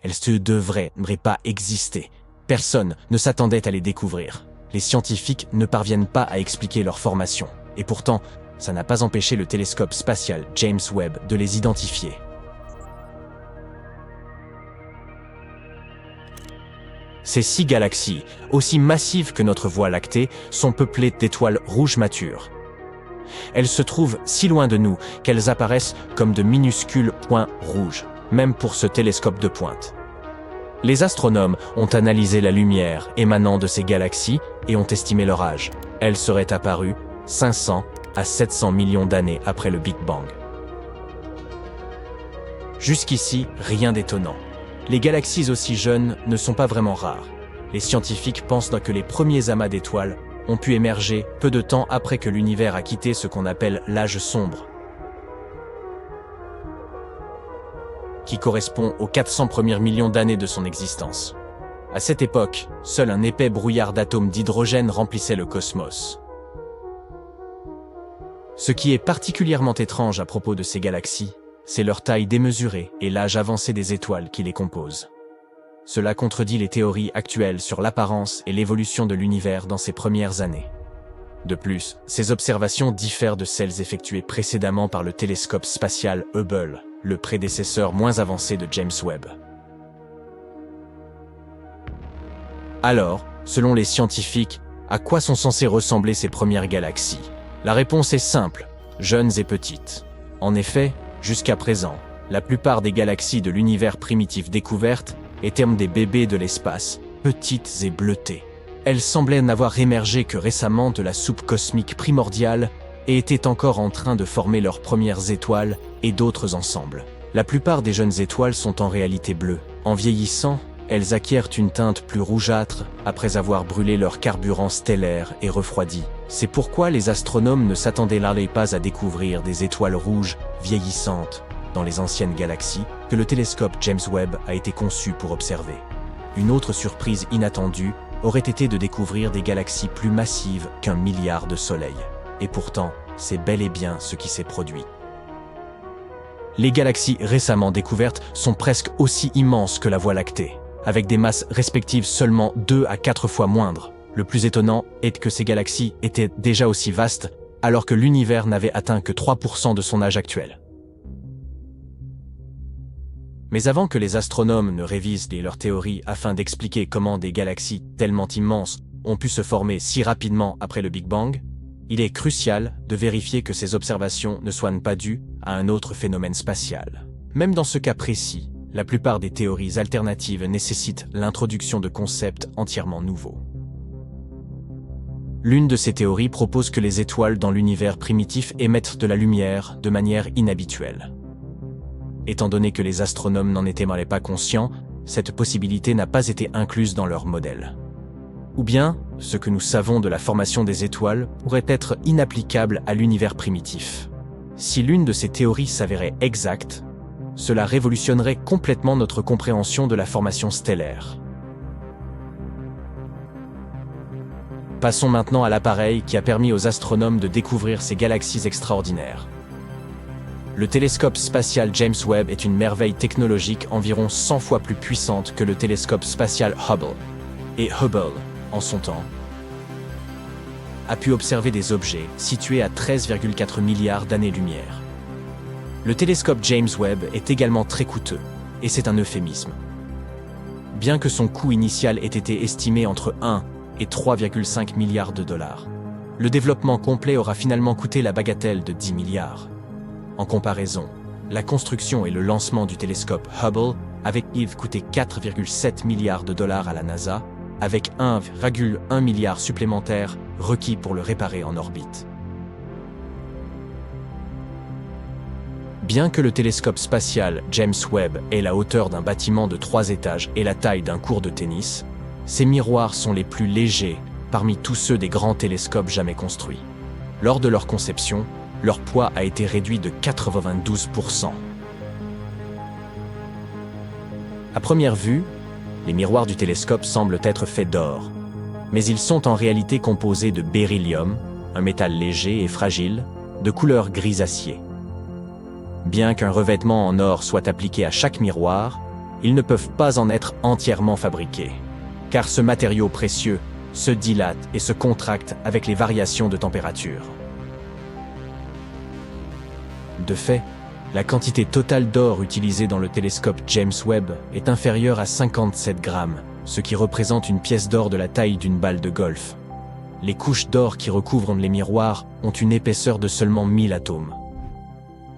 elles ne devraient pas exister. Personne ne s'attendait à les découvrir. Les scientifiques ne parviennent pas à expliquer leur formation. Et pourtant, ça n'a pas empêché le télescope spatial James Webb de les identifier. Ces 6 galaxies, aussi massives que notre Voie lactée, sont peuplées d'étoiles rouges matures. Elles se trouvent si loin de nous qu'elles apparaissent comme de minuscules points rouges, même pour ce télescope de pointe. Les astronomes ont analysé la lumière émanant de ces galaxies et ont estimé leur âge. Elles seraient apparues 500 à 700 millions d'années après le Big Bang. Jusqu'ici, rien d'étonnant. Les galaxies aussi jeunes ne sont pas vraiment rares. Les scientifiques pensent que les premiers amas d'étoiles ont pu émerger peu de temps après que l'univers a quitté ce qu'on appelle l'âge sombre, qui correspond aux 400 premiers millions d'années de son existence. À cette époque, seul un épais brouillard d'atomes d'hydrogène remplissait le cosmos. Ce qui est particulièrement étrange à propos de ces galaxies, c'est leur taille démesurée et l'âge avancé des étoiles qui les composent. Cela contredit les théories actuelles sur l'apparence et l'évolution de l'univers dans ses premières années. De plus, ces observations diffèrent de celles effectuées précédemment par le télescope spatial Hubble, le prédécesseur moins avancé de James Webb. Alors, selon les scientifiques, à quoi sont censées ressembler ces premières galaxies? La réponse est simple, jeunes et petites. En effet, jusqu'à présent, la plupart des galaxies de l'univers primitif découvertes étaient des bébés de l'espace, petites et bleutées. Elles semblaient n'avoir émergé que récemment de la soupe cosmique primordiale et étaient encore en train de former leurs premières étoiles et d'autres ensembles. La plupart des jeunes étoiles sont en réalité bleues. En vieillissant, elles acquièrent une teinte plus rougeâtre après avoir brûlé leur carburant stellaire et refroidi. C'est pourquoi les astronomes ne s'attendaient pas à découvrir des étoiles rouges vieillissantes dans les anciennes galaxies que le télescope James Webb a été conçu pour observer. Une autre surprise inattendue aurait été de découvrir des galaxies plus massives qu'1 milliard de soleils. Et pourtant, c'est bel et bien ce qui s'est produit. Les galaxies récemment découvertes sont presque aussi immenses que la Voie lactée, avec des masses respectives seulement 2 à 4 fois moindres. Le plus étonnant est que ces galaxies étaient déjà aussi vastes, alors que l'univers n'avait atteint que 3% de son âge actuel. Mais avant que les astronomes ne révisent leurs théories afin d'expliquer comment des galaxies tellement immenses ont pu se former si rapidement après le Big Bang, il est crucial de vérifier que ces observations ne soient pas dues à un autre phénomène spatial. Même dans ce cas précis, la plupart des théories alternatives nécessitent l'introduction de concepts entièrement nouveaux. L'une de ces théories propose que les étoiles dans l'univers primitif émettent de la lumière de manière inhabituelle. Étant donné que les astronomes n'en étaient pas conscients, cette possibilité n'a pas été incluse dans leur modèle. Ou bien, ce que nous savons de la formation des étoiles pourrait être inapplicable à l'univers primitif. Si l'une de ces théories s'avérait exacte, cela révolutionnerait complètement notre compréhension de la formation stellaire. Passons maintenant à l'appareil qui a permis aux astronomes de découvrir ces galaxies extraordinaires. Le télescope spatial James Webb est une merveille technologique environ 100 fois plus puissante que le télescope spatial Hubble. Et Hubble, en son temps, a pu observer des objets situés à 13,4 milliards d'années-lumière. Le télescope James Webb est également très coûteux, et c'est un euphémisme. Bien que son coût initial ait été estimé entre 1 et 3,5 milliards de dollars, le développement complet aura finalement coûté la bagatelle de 10 milliards. En comparaison, la construction et le lancement du télescope Hubble avaient coûté 4,7 milliards de dollars à la NASA, avec 1,1 milliard supplémentaire requis pour le réparer en orbite. Bien que le télescope spatial James Webb ait la hauteur d'un bâtiment de 3 étages et la taille d'un court de tennis, ses miroirs sont les plus légers parmi tous ceux des grands télescopes jamais construits. Lors de leur conception, leur poids a été réduit de 92%. À première vue, les miroirs du télescope semblent être faits d'or, mais ils sont en réalité composés de beryllium, un métal léger et fragile, de couleur gris acier. Bien qu'un revêtement en or soit appliqué à chaque miroir, ils ne peuvent pas en être entièrement fabriqués, car ce matériau précieux se dilate et se contracte avec les variations de température. De fait, la quantité totale d'or utilisée dans le télescope James Webb est inférieure à 57 grammes, ce qui représente une pièce d'or de la taille d'une balle de golf. Les couches d'or qui recouvrent les miroirs ont une épaisseur de seulement 1000 atomes.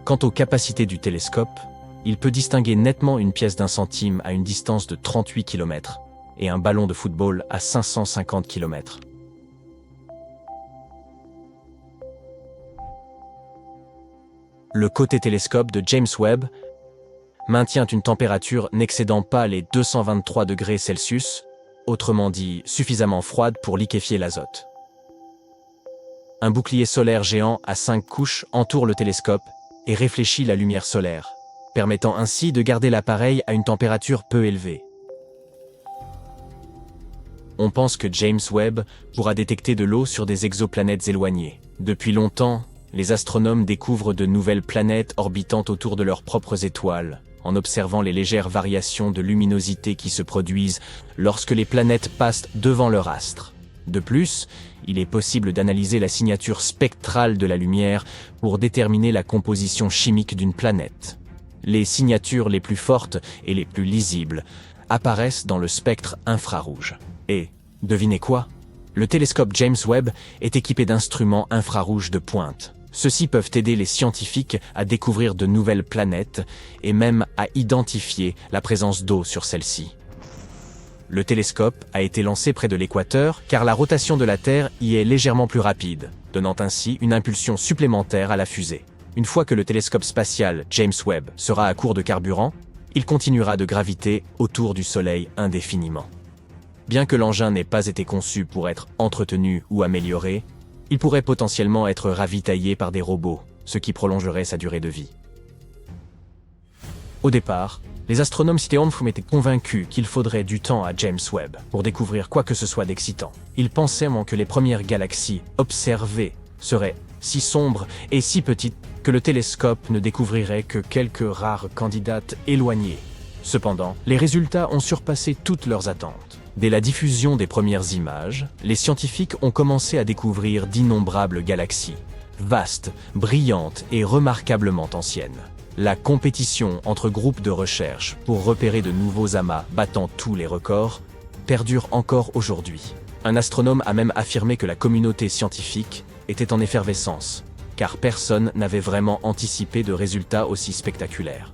Quant aux capacités du télescope, il peut distinguer nettement une pièce d'un centime à une distance de 38 km et un ballon de football à 550 km. Le côté télescope de James Webb maintient une température n'excédant pas les 223 degrés Celsius, autrement dit suffisamment froide pour liquéfier l'azote. Un bouclier solaire géant à 5 couches entoure le télescope et réfléchit la lumière solaire, permettant ainsi de garder l'appareil à une température peu élevée. On pense que James Webb pourra détecter de l'eau sur des exoplanètes éloignées. Depuis longtemps, les astronomes découvrent de nouvelles planètes orbitant autour de leurs propres étoiles, en observant les légères variations de luminosité qui se produisent lorsque les planètes passent devant leur astre. De plus, il est possible d'analyser la signature spectrale de la lumière pour déterminer la composition chimique d'une planète. Les signatures les plus fortes et les plus lisibles apparaissent dans le spectre infrarouge. Et, devinez quoi? Le télescope James Webb est équipé d'instruments infrarouges de pointe. Ceux-ci peuvent aider les scientifiques à découvrir de nouvelles planètes et même à identifier la présence d'eau sur celles-ci. Le télescope a été lancé près de l'équateur car la rotation de la Terre y est légèrement plus rapide, donnant ainsi une impulsion supplémentaire à la fusée. Une fois que le télescope spatial James Webb sera à court de carburant, il continuera de graviter autour du Soleil indéfiniment. Bien que l'engin n'ait pas été conçu pour être entretenu ou amélioré, il pourrait potentiellement être ravitaillé par des robots, ce qui prolongerait sa durée de vie. Au départ, les astronomes Citéonfum étaient convaincus qu'il faudrait du temps à James Webb pour découvrir quoi que ce soit d'excitant. Ils pensaient que les premières galaxies observées seraient si sombres et si petites que le télescope ne découvrirait que quelques rares candidates éloignées. Cependant, les résultats ont surpassé toutes leurs attentes. Dès la diffusion des premières images, les scientifiques ont commencé à découvrir d'innombrables galaxies, vastes, brillantes et remarquablement anciennes. La compétition entre groupes de recherche pour repérer de nouveaux amas battant tous les records perdure encore aujourd'hui. Un astronome a même affirmé que la communauté scientifique était en effervescence, car personne n'avait vraiment anticipé de résultats aussi spectaculaires.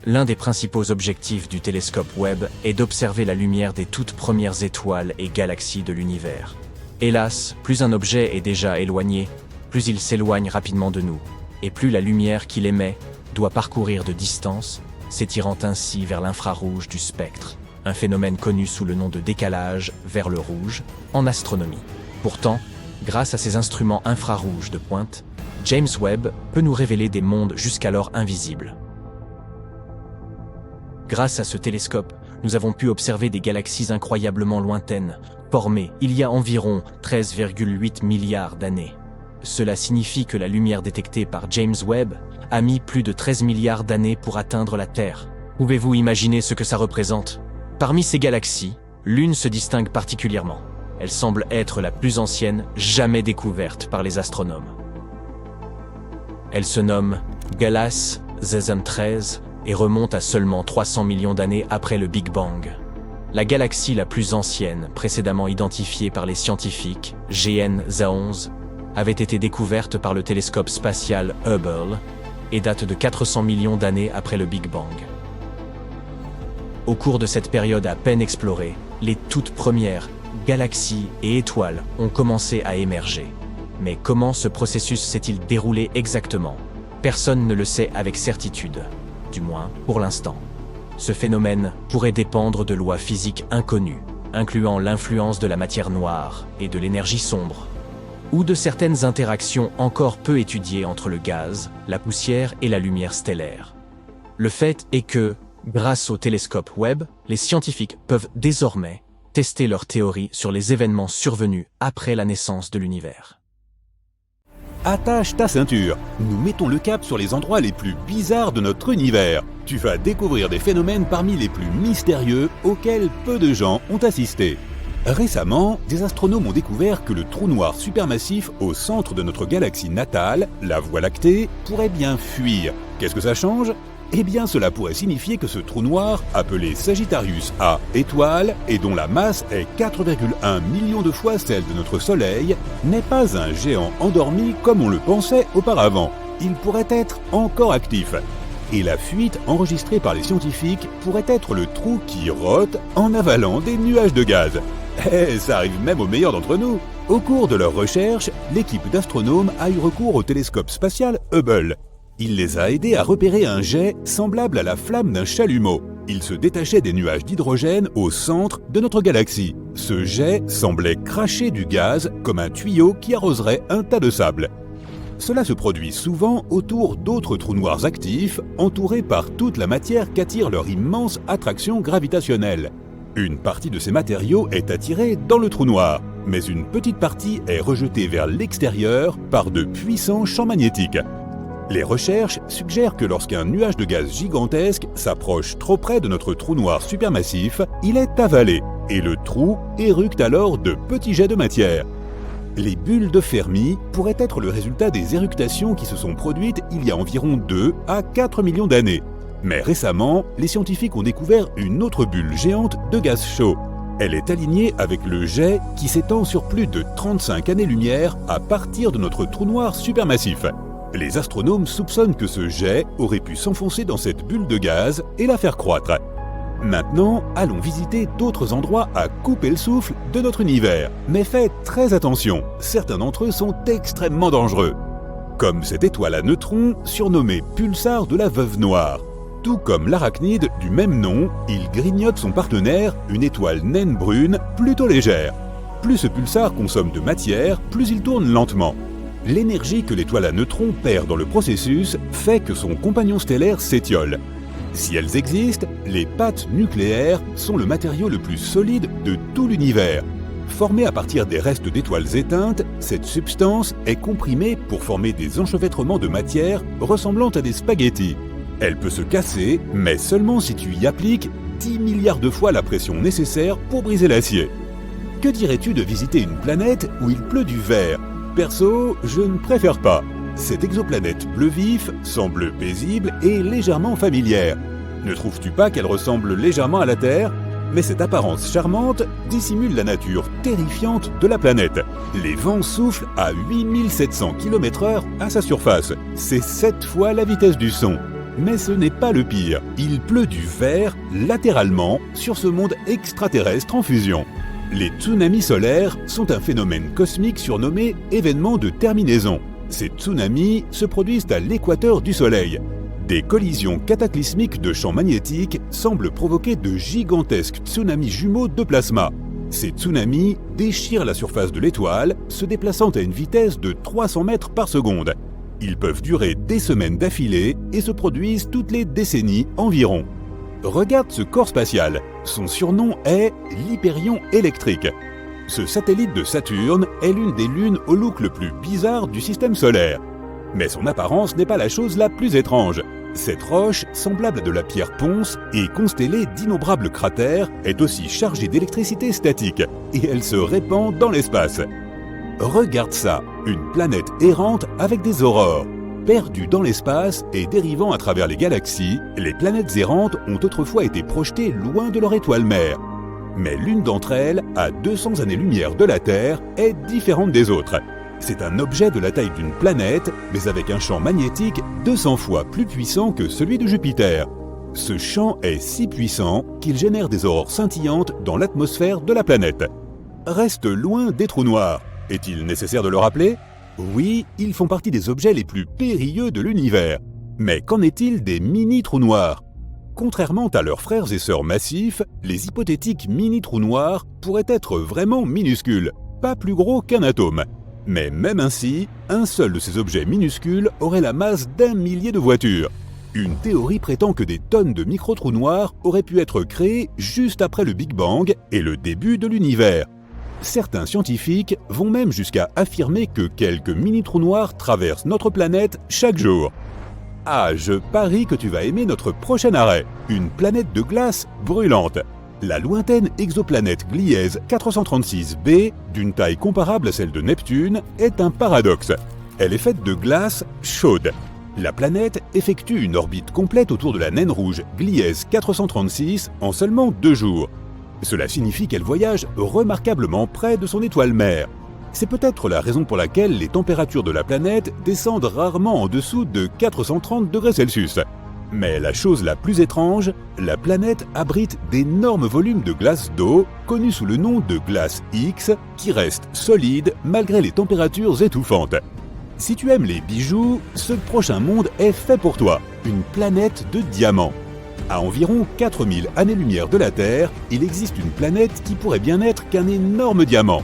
L'un des principaux objectifs du télescope Webb est d'observer la lumière des toutes premières étoiles et galaxies de l'univers. Hélas, plus un objet est déjà éloigné, plus il s'éloigne rapidement de nous, et plus la lumière qu'il émet doit parcourir de distance, s'étirant ainsi vers l'infrarouge du spectre, un phénomène connu sous le nom de décalage vers le rouge en astronomie. Pourtant, grâce à ces instruments infrarouges de pointe, James Webb peut nous révéler des mondes jusqu'alors invisibles. Grâce à ce télescope, nous avons pu observer des galaxies incroyablement lointaines, formées il y a environ 13,8 milliards d'années. Cela signifie que la lumière détectée par James Webb a mis plus de 13 milliards d'années pour atteindre la Terre. Pouvez-vous imaginer ce que ça représente? Parmi ces galaxies, l'une se distingue particulièrement. Elle semble être la plus ancienne jamais découverte par les astronomes. Elle se nomme Galas Zezam 13 et remonte à seulement 300 millions d'années après le Big Bang. La galaxie la plus ancienne, précédemment identifiée par les scientifiques, GN ZA11, avait été découverte par le télescope spatial Hubble et date de 400 millions d'années après le Big Bang. Au cours de cette période à peine explorée, les toutes premières galaxies et étoiles ont commencé à émerger. Mais comment ce processus s'est-il déroulé exactement? Personne ne le sait avec certitude, du moins pour l'instant. Ce phénomène pourrait dépendre de lois physiques inconnues, incluant l'influence de la matière noire et de l'énergie sombre, ou de certaines interactions encore peu étudiées entre le gaz, la poussière et la lumière stellaire. Le fait est que, grâce au télescope Webb, les scientifiques peuvent désormais tester leurs théories sur les événements survenus après la naissance de l'univers. Attache ta ceinture, nous mettons le cap sur les endroits les plus bizarres de notre univers. tu vas découvrir des phénomènes parmi les plus mystérieux auxquels peu de gens ont assisté. Récemment, des astronomes ont découvert que le trou noir supermassif au centre de notre galaxie natale, la Voie lactée, pourrait bien fuir. Qu'est-ce que ça change ? Eh bien, cela pourrait signifier que ce trou noir, appelé Sagittarius A étoile, et dont la masse est 4,1 millions de fois celle de notre Soleil, n'est pas un géant endormi comme on le pensait auparavant. Il pourrait être encore actif. Et la fuite enregistrée par les scientifiques pourrait être le trou qui rote en avalant des nuages de gaz. Eh, ça arrive même aux meilleurs d'entre nous. Au cours de leurs recherches, l'équipe d'astronomes a eu recours au télescope spatial Hubble. Il les a aidés à repérer un jet semblable à la flamme d'un chalumeau. Il se détachait des nuages d'hydrogène au centre de notre galaxie. Ce jet semblait cracher du gaz comme un tuyau qui arroserait un tas de sable. Cela se produit souvent autour d'autres trous noirs actifs, entourés par toute la matière qu'attire leur immense attraction gravitationnelle. Une partie de ces matériaux est attirée dans le trou noir, mais une petite partie est rejetée vers l'extérieur par de puissants champs magnétiques. Les recherches suggèrent que lorsqu'un nuage de gaz gigantesque s'approche trop près de notre trou noir supermassif, il est avalé, et le trou éructe alors de petits jets de matière. Les bulles de Fermi pourraient être le résultat des éructations qui se sont produites il y a environ 2 à 4 millions d'années. Mais récemment, les scientifiques ont découvert une autre bulle géante de gaz chaud. Elle est alignée avec le jet qui s'étend sur plus de 35 années-lumière à partir de notre trou noir supermassif. Les astronomes soupçonnent que ce jet aurait pu s'enfoncer dans cette bulle de gaz et la faire croître. Maintenant, allons visiter d'autres endroits à couper le souffle de notre univers. Mais faites très attention, certains d'entre eux sont extrêmement dangereux. Comme cette étoile à neutrons surnommée pulsar de la Veuve Noire. Tout comme l'arachnide du même nom, il grignote son partenaire, une étoile naine brune plutôt légère. Plus ce pulsar consomme de matière, plus il tourne lentement. L'énergie que l'étoile à neutrons perd dans le processus fait que son compagnon stellaire s'étiole. Si elles existent, les pattes nucléaires sont le matériau le plus solide de tout l'univers. Formée à partir des restes d'étoiles éteintes, cette substance est comprimée pour former des enchevêtrements de matière ressemblant à des spaghettis. Elle peut se casser, mais seulement si tu y appliques 10 milliards de fois la pression nécessaire pour briser l'acier. Que dirais-tu de visiter une planète où il pleut du verre ? Perso, je ne préfère pas. Cette exoplanète bleu vif semble paisible et légèrement familière. Ne trouves-tu pas qu'elle ressemble légèrement à la Terre ? Mais cette apparence charmante dissimule la nature terrifiante de la planète. Les vents soufflent à 8700 km/h à sa surface. C'est 7 fois la vitesse du son. Mais ce n'est pas le pire. Il pleut du verre latéralement sur ce monde extraterrestre en fusion. Les tsunamis solaires sont un phénomène cosmique surnommé événement de terminaison. Ces tsunamis se produisent à l'équateur du Soleil. Des collisions cataclysmiques de champs magnétiques semblent provoquer de gigantesques tsunamis jumeaux de plasma. Ces tsunamis déchirent la surface de l'étoile, se déplaçant à une vitesse de 300 mètres par seconde. Ils peuvent durer des semaines d'affilée et se produisent toutes les décennies environ. Regarde ce corps spatial. Son surnom est l'Hyperion électrique. Ce satellite de Saturne est l'une des lunes au look le plus bizarre du système solaire. Mais son apparence n'est pas la chose la plus étrange. Cette roche, semblable à de la pierre ponce et constellée d'innombrables cratères, est aussi chargée d'électricité statique et elle se répand dans l'espace. Regarde ça, une planète errante avec des aurores. Perdues dans l'espace et dérivant à travers les galaxies, les planètes errantes ont autrefois été projetées loin de leur étoile mère. Mais l'une d'entre elles, à 200 années-lumière de la Terre, est différente des autres. C'est un objet de la taille d'une planète, mais avec un champ magnétique 200 fois plus puissant que celui de Jupiter. Ce champ est si puissant qu'il génère des aurores scintillantes dans l'atmosphère de la planète. Reste loin des trous noirs. Est-il nécessaire de le rappeler ? Oui, ils font partie des objets les plus périlleux de l'univers. Mais qu'en est-il des mini-trous noirs ? Contrairement à leurs frères et sœurs massifs, les hypothétiques mini-trous noirs pourraient être vraiment minuscules, pas plus gros qu'un atome. Mais même ainsi, un seul de ces objets minuscules aurait la masse d'1 millier de voitures. Une théorie prétend que des tonnes de micro-trous noirs auraient pu être créés juste après le Big Bang et le début de l'univers. Certains scientifiques vont même jusqu'à affirmer que quelques mini-trous noirs traversent notre planète chaque jour. Ah, je parie que tu vas aimer notre prochain arrêt, une planète de glace brûlante. La lointaine exoplanète Gliese 436b, d'une taille comparable à celle de Neptune, est un paradoxe. Elle est faite de glace chaude. La planète effectue une orbite complète autour de la naine rouge Gliese 436 en seulement 2 jours. Cela signifie qu'elle voyage remarquablement près de son étoile mère. C'est peut-être la raison pour laquelle les températures de la planète descendent rarement en dessous de 430 degrés Celsius. Mais la chose la plus étrange, la planète abrite d'énormes volumes de glace d'eau, connus sous le nom de glace X, qui restent solides malgré les températures étouffantes. Si tu aimes les bijoux, ce prochain monde est fait pour toi, une planète de diamants. À environ 4000 années-lumière de la Terre, il existe une planète qui pourrait bien être qu'un énorme diamant.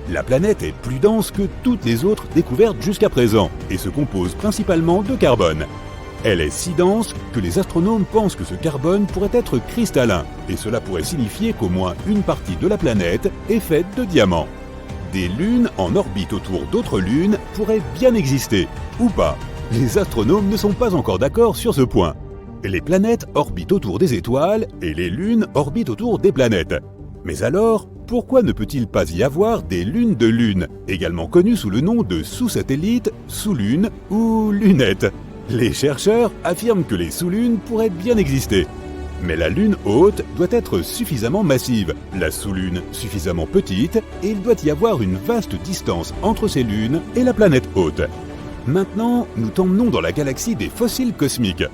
La planète est plus dense que toutes les autres découvertes jusqu'à présent et se compose principalement de carbone. Elle est si dense que les astronomes pensent que ce carbone pourrait être cristallin et cela pourrait signifier qu'au moins une partie de la planète est faite de diamants. Des lunes en orbite autour d'autres lunes pourraient bien exister, ou pas. Les astronomes ne sont pas encore d'accord sur ce point. Les planètes orbitent autour des étoiles et les lunes orbitent autour des planètes. Mais alors, pourquoi ne peut-il pas y avoir des lunes de lune, également connues sous le nom de sous-satellites, sous-lunes ou lunettes? Les chercheurs affirment que les sous-lunes pourraient bien exister. Mais la lune haute doit être suffisamment massive, la sous-lune suffisamment petite, et il doit y avoir une vaste distance entre ces lunes et la planète haute. Maintenant, nous t'emmenons dans la galaxie des fossiles cosmiques.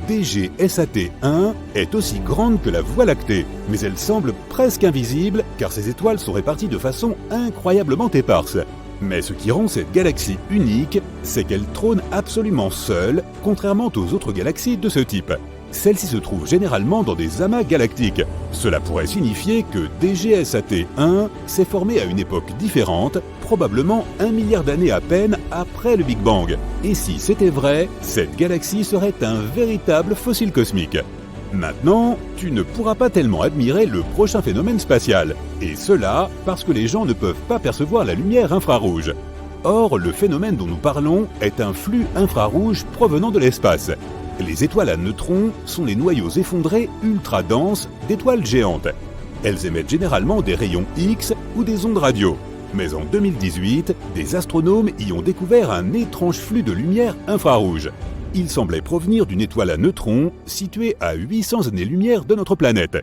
DGSAT-1 est aussi grande que la Voie lactée, mais elle semble presque invisible car ces étoiles sont réparties de façon incroyablement éparse. Mais ce qui rend cette galaxie unique, c'est qu'elle trône absolument seule, contrairement aux autres galaxies de ce type. Celle-ci se trouve généralement dans des amas galactiques. Cela pourrait signifier que DGSAT-1 s'est formé à une époque différente, probablement 1 milliard d'années à peine après le Big Bang. Et si c'était vrai, cette galaxie serait un véritable fossile cosmique. Maintenant, tu ne pourras pas tellement admirer le prochain phénomène spatial, et cela parce que les gens ne peuvent pas percevoir la lumière infrarouge. Or, le phénomène dont nous parlons est un flux infrarouge provenant de l'espace. Les étoiles à neutrons sont les noyaux effondrés ultra denses d'étoiles géantes. Elles émettent généralement des rayons X ou des ondes radio. Mais en 2018, des astronomes y ont découvert un étrange flux de lumière infrarouge. Il semblait provenir d'une étoile à neutrons située à 800 années-lumière de notre planète.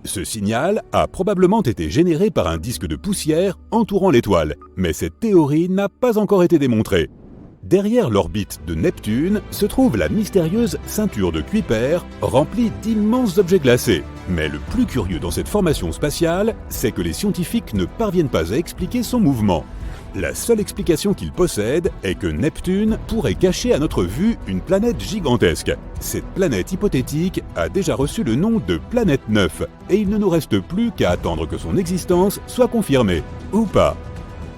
Ce signal a probablement été généré par un disque de poussière entourant l'étoile, mais cette théorie n'a pas encore été démontrée. Derrière l'orbite de Neptune se trouve la mystérieuse ceinture de Kuiper remplie d'immenses objets glacés. Mais le plus curieux dans cette formation spatiale, c'est que les scientifiques ne parviennent pas à expliquer son mouvement. La seule explication qu'ils possèdent est que Neptune pourrait cacher à notre vue une planète gigantesque. Cette planète hypothétique a déjà reçu le nom de planète 9 et il ne nous reste plus qu'à attendre que son existence soit confirmée. Ou pas.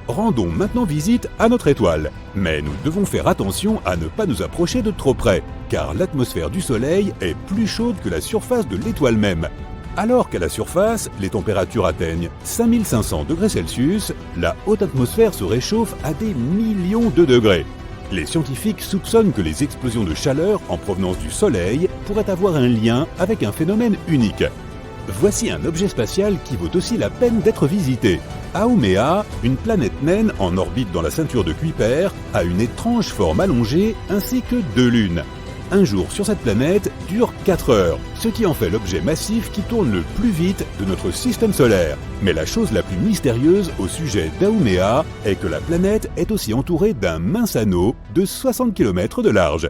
Rendons maintenant visite à notre étoile. Mais nous devons faire attention à ne pas nous approcher de trop près, car l'atmosphère du Soleil est plus chaude que la surface de l'étoile même. Alors qu'à la surface, les températures atteignent 5500 degrés Celsius, la haute atmosphère se réchauffe à des millions de degrés. Les scientifiques soupçonnent que les explosions de chaleur en provenance du Soleil pourraient avoir un lien avec un phénomène unique. Voici un objet spatial qui vaut aussi la peine d'être visité. Haumea, une planète naine en orbite dans la ceinture de Kuiper, a une étrange forme allongée ainsi que 2 lunes. Un jour sur cette planète dure 4 heures, ce qui en fait l'objet massif qui tourne le plus vite de notre système solaire. Mais la chose la plus mystérieuse au sujet d'Haumea est que la planète est aussi entourée d'un mince anneau de 60 km de large.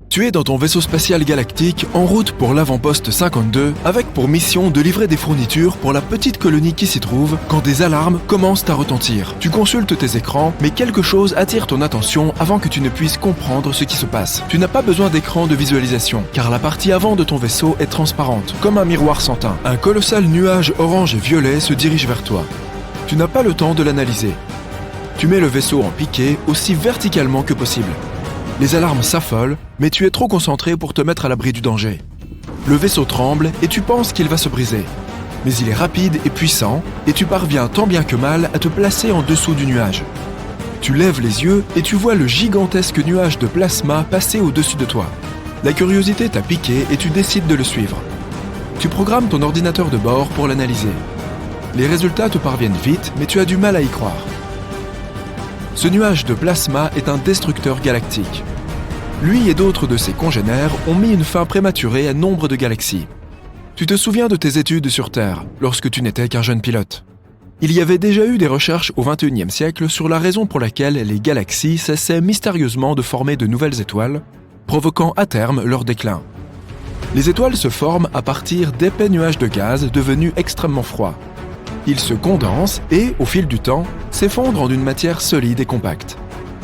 Tu es dans ton vaisseau spatial galactique en route pour l'avant-poste 52 avec pour mission de livrer des fournitures pour la petite colonie qui s'y trouve quand des alarmes commencent à retentir. Tu consultes tes écrans, mais quelque chose attire ton attention avant que tu ne puisses comprendre ce qui se passe. Tu n'as pas besoin d'écran de visualisation car la partie avant de ton vaisseau est transparente, comme un miroir sans teint. Un colossal nuage orange et violet se dirige vers toi. Tu n'as pas le temps de l'analyser. Tu mets le vaisseau en piqué aussi verticalement que possible. Les alarmes s'affolent, mais tu es trop concentré pour te mettre à l'abri du danger. Le vaisseau tremble et tu penses qu'il va se briser. Mais il est rapide et puissant et tu parviens tant bien que mal à te placer en dessous du nuage. Tu lèves les yeux et tu vois le gigantesque nuage de plasma passer au-dessus de toi. La curiosité t'a piqué et tu décides de le suivre. Tu programmes ton ordinateur de bord pour l'analyser. Les résultats te parviennent vite, mais tu as du mal à y croire. Ce nuage de plasma est un destructeur galactique. Lui et d'autres de ses congénères ont mis une fin prématurée à nombre de galaxies. Tu te souviens de tes études sur Terre, lorsque tu n'étais qu'un jeune pilote. Il y avait déjà eu des recherches au XXIe siècle sur la raison pour laquelle les galaxies cessaient mystérieusement de former de nouvelles étoiles, provoquant à terme leur déclin. Les étoiles se forment à partir d'épais nuages de gaz devenus extrêmement froids. Ils se condensent et, au fil du temps, s'effondrent en une matière solide et compacte.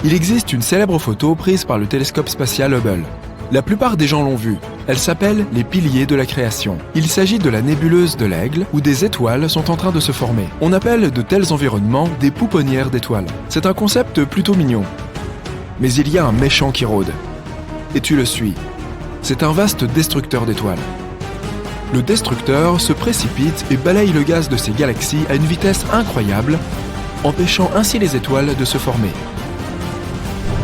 Il existe une célèbre photo prise par le télescope spatial Hubble. La plupart des gens l'ont vue. Elle s'appelle les piliers de la création. Il s'agit de la nébuleuse de l'Aigle, où des étoiles sont en train de se former. On appelle de tels environnements des pouponnières d'étoiles. C'est un concept plutôt mignon. Mais il y a un méchant qui rôde. Et tu le suis. C'est un vaste destructeur d'étoiles. Le destructeur se précipite et balaye le gaz de ces galaxies à une vitesse incroyable, empêchant ainsi les étoiles de se former.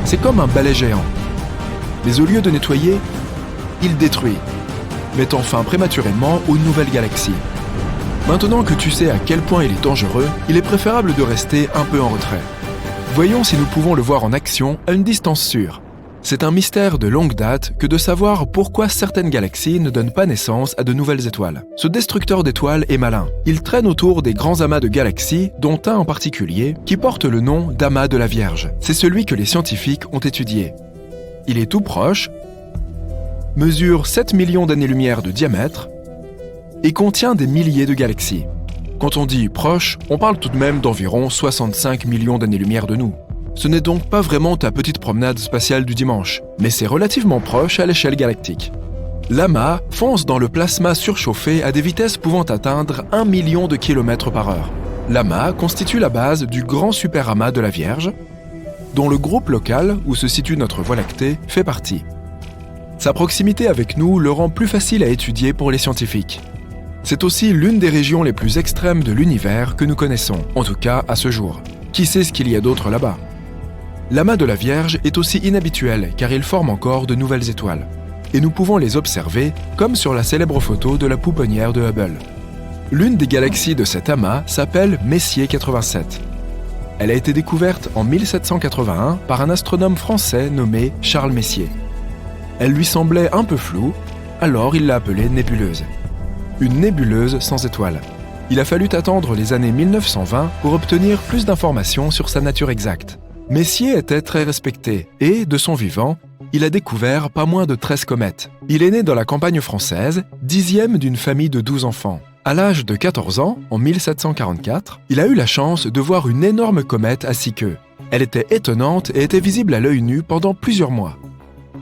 C'est comme un balai géant. Mais au lieu de nettoyer, il détruit, mettant fin prématurément aux nouvelles galaxies. Maintenant que tu sais à quel point il est dangereux, il est préférable de rester un peu en retrait. Voyons si nous pouvons le voir en action à une distance sûre. C'est un mystère de longue date que de savoir pourquoi certaines galaxies ne donnent pas naissance à de nouvelles étoiles. Ce destructeur d'étoiles est malin. Il traîne autour des grands amas de galaxies, dont un en particulier, qui porte le nom d'amas de la Vierge. C'est celui que les scientifiques ont étudié. Il est tout proche, mesure 7 millions d'années-lumière de diamètre et contient des milliers de galaxies. Quand on dit proche, on parle tout de même d'environ 65 millions d'années-lumière de nous. Ce n'est donc pas vraiment ta petite promenade spatiale du dimanche, mais c'est relativement proche à l'échelle galactique. L'amas fonce dans le plasma surchauffé à des vitesses pouvant atteindre 1 million de kilomètres par heure. L'amas constitue la base du grand superamas de la Vierge, dont le groupe local, où se situe notre Voie lactée, fait partie. Sa proximité avec nous le rend plus facile à étudier pour les scientifiques. C'est aussi l'une des régions les plus extrêmes de l'univers que nous connaissons, en tout cas à ce jour. Qui sait ce qu'il y a d'autre là-bas ? L'amas de la Vierge est aussi inhabituel car il forme encore de nouvelles étoiles. Et nous pouvons les observer comme sur la célèbre photo de la pouponnière de Hubble. L'une des galaxies de cet amas s'appelle Messier 87. Elle a été découverte en 1781 par un astronome français nommé Charles Messier. Elle lui semblait un peu floue, alors il l'a appelée nébuleuse. Une nébuleuse sans étoiles. Il a fallu attendre les années 1920 pour obtenir plus d'informations sur sa nature exacte. Messier était très respecté et, de son vivant, il a découvert pas moins de 13 comètes. Il est né dans la campagne française, 10e d'une famille de 12 enfants. À l'âge de 14 ans, en 1744, il a eu la chance de voir une énorme comète à 6 queues. Elle était étonnante et était visible à l'œil nu pendant plusieurs mois.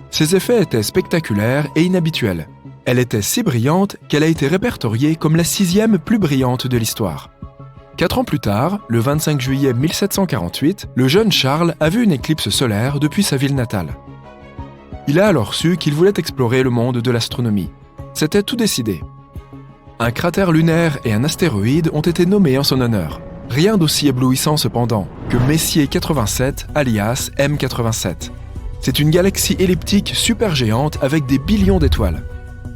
Ses effets étaient spectaculaires et inhabituels. Elle était si brillante qu'elle a été répertoriée comme la 6e plus brillante de l'histoire. 4 ans plus tard, le 25 juillet 1748, le jeune Charles a vu une éclipse solaire depuis sa ville natale. Il a alors su qu'il voulait explorer le monde de l'astronomie. C'était tout décidé. Un cratère lunaire et un astéroïde ont été nommés en son honneur. Rien d'aussi éblouissant cependant que Messier 87 alias M87. C'est une galaxie elliptique supergéante avec des billions d'étoiles.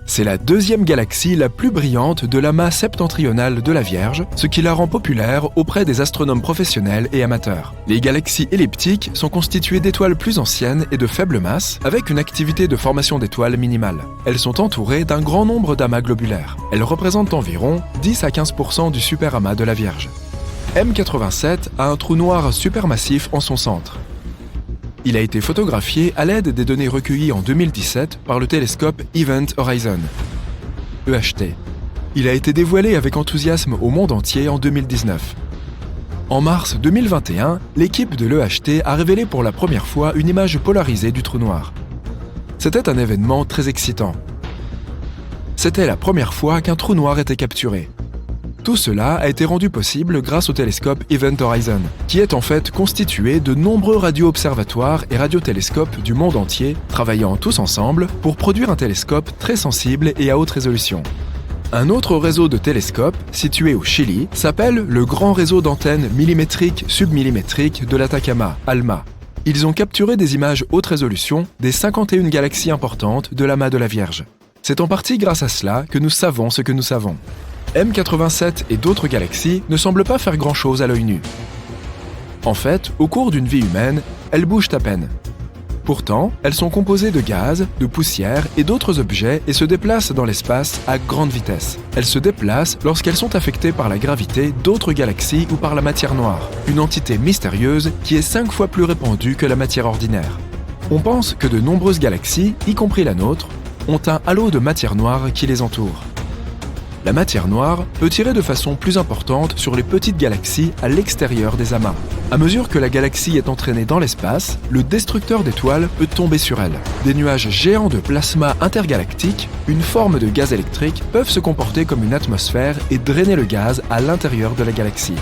C'est la 2e galaxie la plus brillante de l'amas septentrional de la Vierge, ce qui la rend populaire auprès des astronomes professionnels et amateurs. Les galaxies elliptiques sont constituées d'étoiles plus anciennes et de faible masse, avec une activité de formation d'étoiles minimale. Elles sont entourées d'un grand nombre d'amas globulaires. Elles représentent environ 10 à 15% du superamas de la Vierge. M87 a un trou noir supermassif en son centre. Il a été photographié à l'aide des données recueillies en 2017 par le télescope Event Horizon, EHT. Il a été dévoilé avec enthousiasme au monde entier en 2019. En mars 2021, l'équipe de l'EHT a révélé pour la première fois une image polarisée du trou noir. C'était un événement très excitant. C'était la première fois qu'un trou noir était capturé. Tout cela a été rendu possible grâce au télescope Event Horizon, qui est en fait constitué de nombreux radio-observatoires et radiotélescopes du monde entier, travaillant tous ensemble pour produire un télescope très sensible et à haute résolution. Un autre réseau de télescopes, situé au Chili, s'appelle le Grand Réseau d'antennes millimétriques submillimétriques de l'Atacama, ALMA. Ils ont capturé des images haute résolution des 51 galaxies importantes de l'amas de la Vierge. C'est en partie grâce à cela que nous savons ce que nous savons. M87 et d'autres galaxies ne semblent pas faire grand-chose à l'œil nu. En fait, au cours d'une vie humaine, elles bougent à peine. Pourtant, elles sont composées de gaz, de poussière et d'autres objets et se déplacent dans l'espace à grande vitesse. Elles se déplacent lorsqu'elles sont affectées par la gravité d'autres galaxies ou par la matière noire, une entité mystérieuse qui est 5 fois plus répandue que la matière ordinaire. On pense que de nombreuses galaxies, y compris la nôtre, ont un halo de matière noire qui les entoure. La matière noire peut tirer de façon plus importante sur les petites galaxies à l'extérieur des amas. À mesure que la galaxie est entraînée dans l'espace, le destructeur d'étoiles peut tomber sur elle. Des nuages géants de plasma intergalactique, une forme de gaz électrique, peuvent se comporter comme une atmosphère et drainer le gaz à l'intérieur de la galaxie.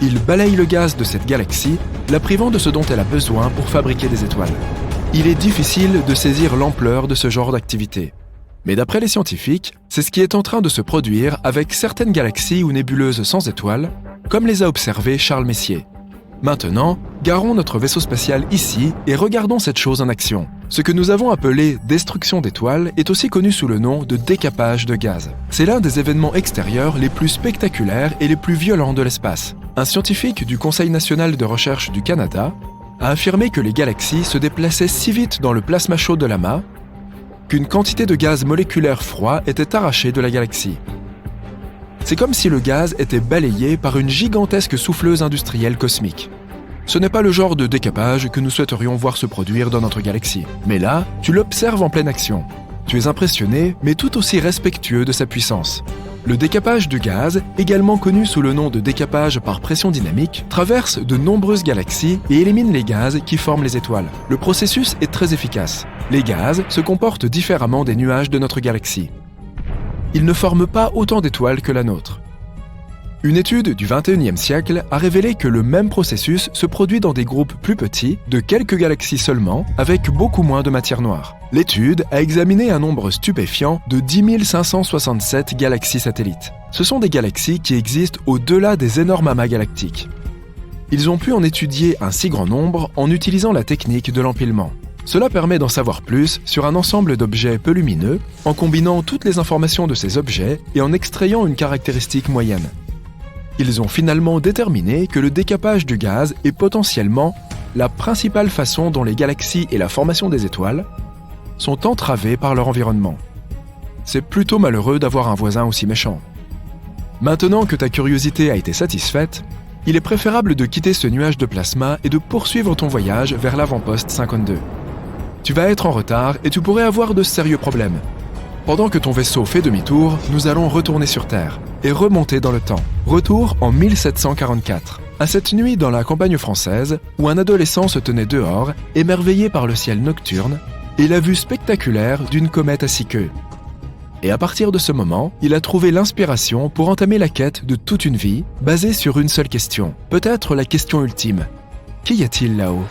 Ils balayent le gaz de cette galaxie, la privant de ce dont elle a besoin pour fabriquer des étoiles. Il est difficile de saisir l'ampleur de ce genre d'activité. Mais d'après les scientifiques, c'est ce qui est en train de se produire avec certaines galaxies ou nébuleuses sans étoiles, comme les a observées Charles Messier. Maintenant, garons notre vaisseau spatial ici et regardons cette chose en action. Ce que nous avons appelé destruction d'étoiles est aussi connu sous le nom de décapage de gaz. C'est l'un des événements extérieurs les plus spectaculaires et les plus violents de l'espace. Un scientifique du Conseil national de recherche du Canada a affirmé que les galaxies se déplaçaient si vite dans le plasma chaud de l'amas qu'une quantité de gaz moléculaire froid était arrachée de la galaxie. C'est comme si le gaz était balayé par une gigantesque souffleuse industrielle cosmique. Ce n'est pas le genre de décapage que nous souhaiterions voir se produire dans notre galaxie. Mais là, tu l'observes en pleine action. Tu es impressionné, mais tout aussi respectueux de sa puissance. Le décapage du gaz, également connu sous le nom de décapage par pression dynamique, traverse de nombreuses galaxies et élimine les gaz qui forment les étoiles. Le processus est très efficace. Les gaz se comportent différemment des nuages de notre galaxie. Ils ne forment pas autant d'étoiles que la nôtre. Une étude du XXIe siècle a révélé que le même processus se produit dans des groupes plus petits, de quelques galaxies seulement, avec beaucoup moins de matière noire. L'étude a examiné un nombre stupéfiant de 10 567 galaxies satellites. Ce sont des galaxies qui existent au-delà des énormes amas galactiques. Ils ont pu en étudier un si grand nombre en utilisant la technique de l'empilement. Cela permet d'en savoir plus sur un ensemble d'objets peu lumineux, en combinant toutes les informations de ces objets et en extrayant une caractéristique moyenne. Ils ont finalement déterminé que le décapage du gaz est potentiellement la principale façon dont les galaxies et la formation des étoiles sont entravées par leur environnement. C'est plutôt malheureux d'avoir un voisin aussi méchant. Maintenant que ta curiosité a été satisfaite, il est préférable de quitter ce nuage de plasma et de poursuivre ton voyage vers l'avant-poste 52. Tu vas être en retard et tu pourrais avoir de sérieux problèmes. Pendant que ton vaisseau fait demi-tour, nous allons retourner sur Terre et remonter dans le temps. Retour en 1744, à cette nuit dans la campagne française où un adolescent se tenait dehors, émerveillé par le ciel nocturne et la vue spectaculaire d'une comète à 6 queues. Et à partir de ce moment, il a trouvé l'inspiration pour entamer la quête de toute une vie, basée sur une seule question, peut-être la question ultime. Qu'y a-t-il là-haut ?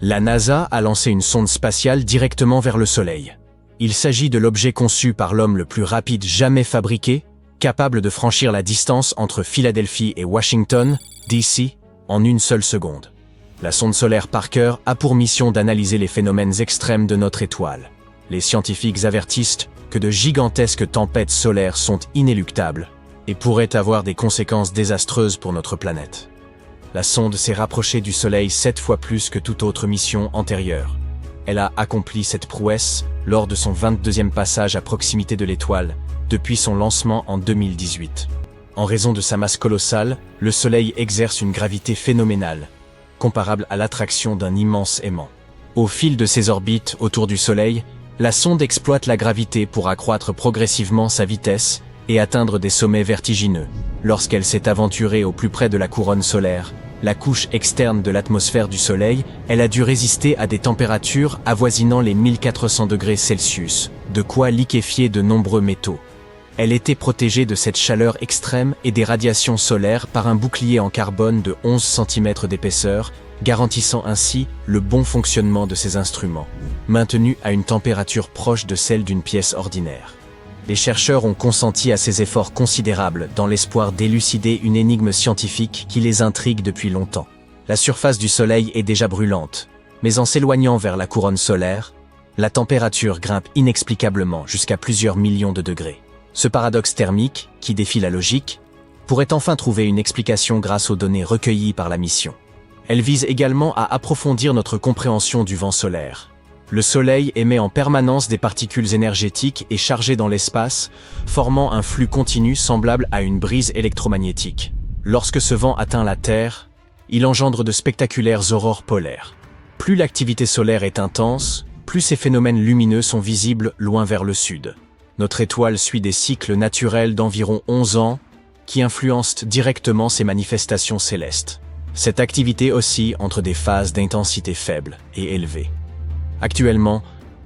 La NASA a lancé une sonde spatiale directement vers le Soleil. Il s'agit de l'objet conçu par l'homme le plus rapide jamais fabriqué, capable de franchir la distance entre Philadelphie et Washington, D.C., en une seule seconde. La sonde solaire Parker a pour mission d'analyser les phénomènes extrêmes de notre étoile. Les scientifiques avertissent que de gigantesques tempêtes solaires sont inéluctables et pourraient avoir des conséquences désastreuses pour notre planète. La sonde s'est rapprochée du Soleil 7 fois plus que toute autre mission antérieure. Elle a accompli cette prouesse lors de son 22e passage à proximité de l'étoile, depuis son lancement en 2018. En raison de sa masse colossale, le Soleil exerce une gravité phénoménale, comparable à l'attraction d'un immense aimant. Au fil de ses orbites autour du Soleil, la sonde exploite la gravité pour accroître progressivement sa vitesse et atteindre des sommets vertigineux. Lorsqu'elle s'est aventurée au plus près de la couronne solaire, la couche externe de l'atmosphère du Soleil, elle a dû résister à des températures avoisinant les 1400 degrés Celsius, de quoi liquéfier de nombreux métaux. Elle était protégée de cette chaleur extrême et des radiations solaires par un bouclier en carbone de 11 cm d'épaisseur, garantissant ainsi le bon fonctionnement de ses instruments, maintenus à une température proche de celle d'une pièce ordinaire. Les chercheurs ont consenti à ces efforts considérables dans l'espoir d'élucider une énigme scientifique qui les intrigue depuis longtemps. La surface du Soleil est déjà brûlante, mais en s'éloignant vers la couronne solaire, la température grimpe inexplicablement jusqu'à plusieurs millions de degrés. Ce paradoxe thermique, qui défie la logique, pourrait enfin trouver une explication grâce aux données recueillies par la mission. Elle vise également à approfondir notre compréhension du vent solaire. Le Soleil émet en permanence des particules énergétiques et chargées dans l'espace, formant un flux continu semblable à une brise électromagnétique. Lorsque ce vent atteint la Terre, il engendre de spectaculaires aurores polaires. Plus l'activité solaire est intense, plus ces phénomènes lumineux sont visibles loin vers le sud. Notre étoile suit des cycles naturels d'environ 11 ans qui influencent directement ces manifestations célestes. Cette activité oscille entre des phases d'intensité faible et élevée. Actuellement,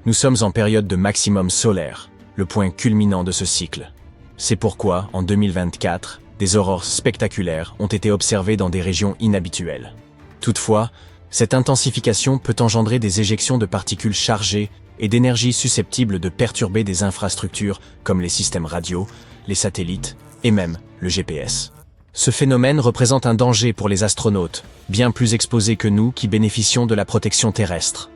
nous sommes en période de maximum solaire, le point culminant de ce cycle. C'est pourquoi, en 2024, des aurores spectaculaires ont été observées dans des régions inhabituelles. Toutefois, cette intensification peut engendrer des éjections de particules chargées et d'énergie susceptibles de perturber des infrastructures comme les systèmes radio, les satellites et même le GPS. Ce phénomène représente un danger pour les astronautes, bien plus exposés que nous qui bénéficions de la protection terrestre.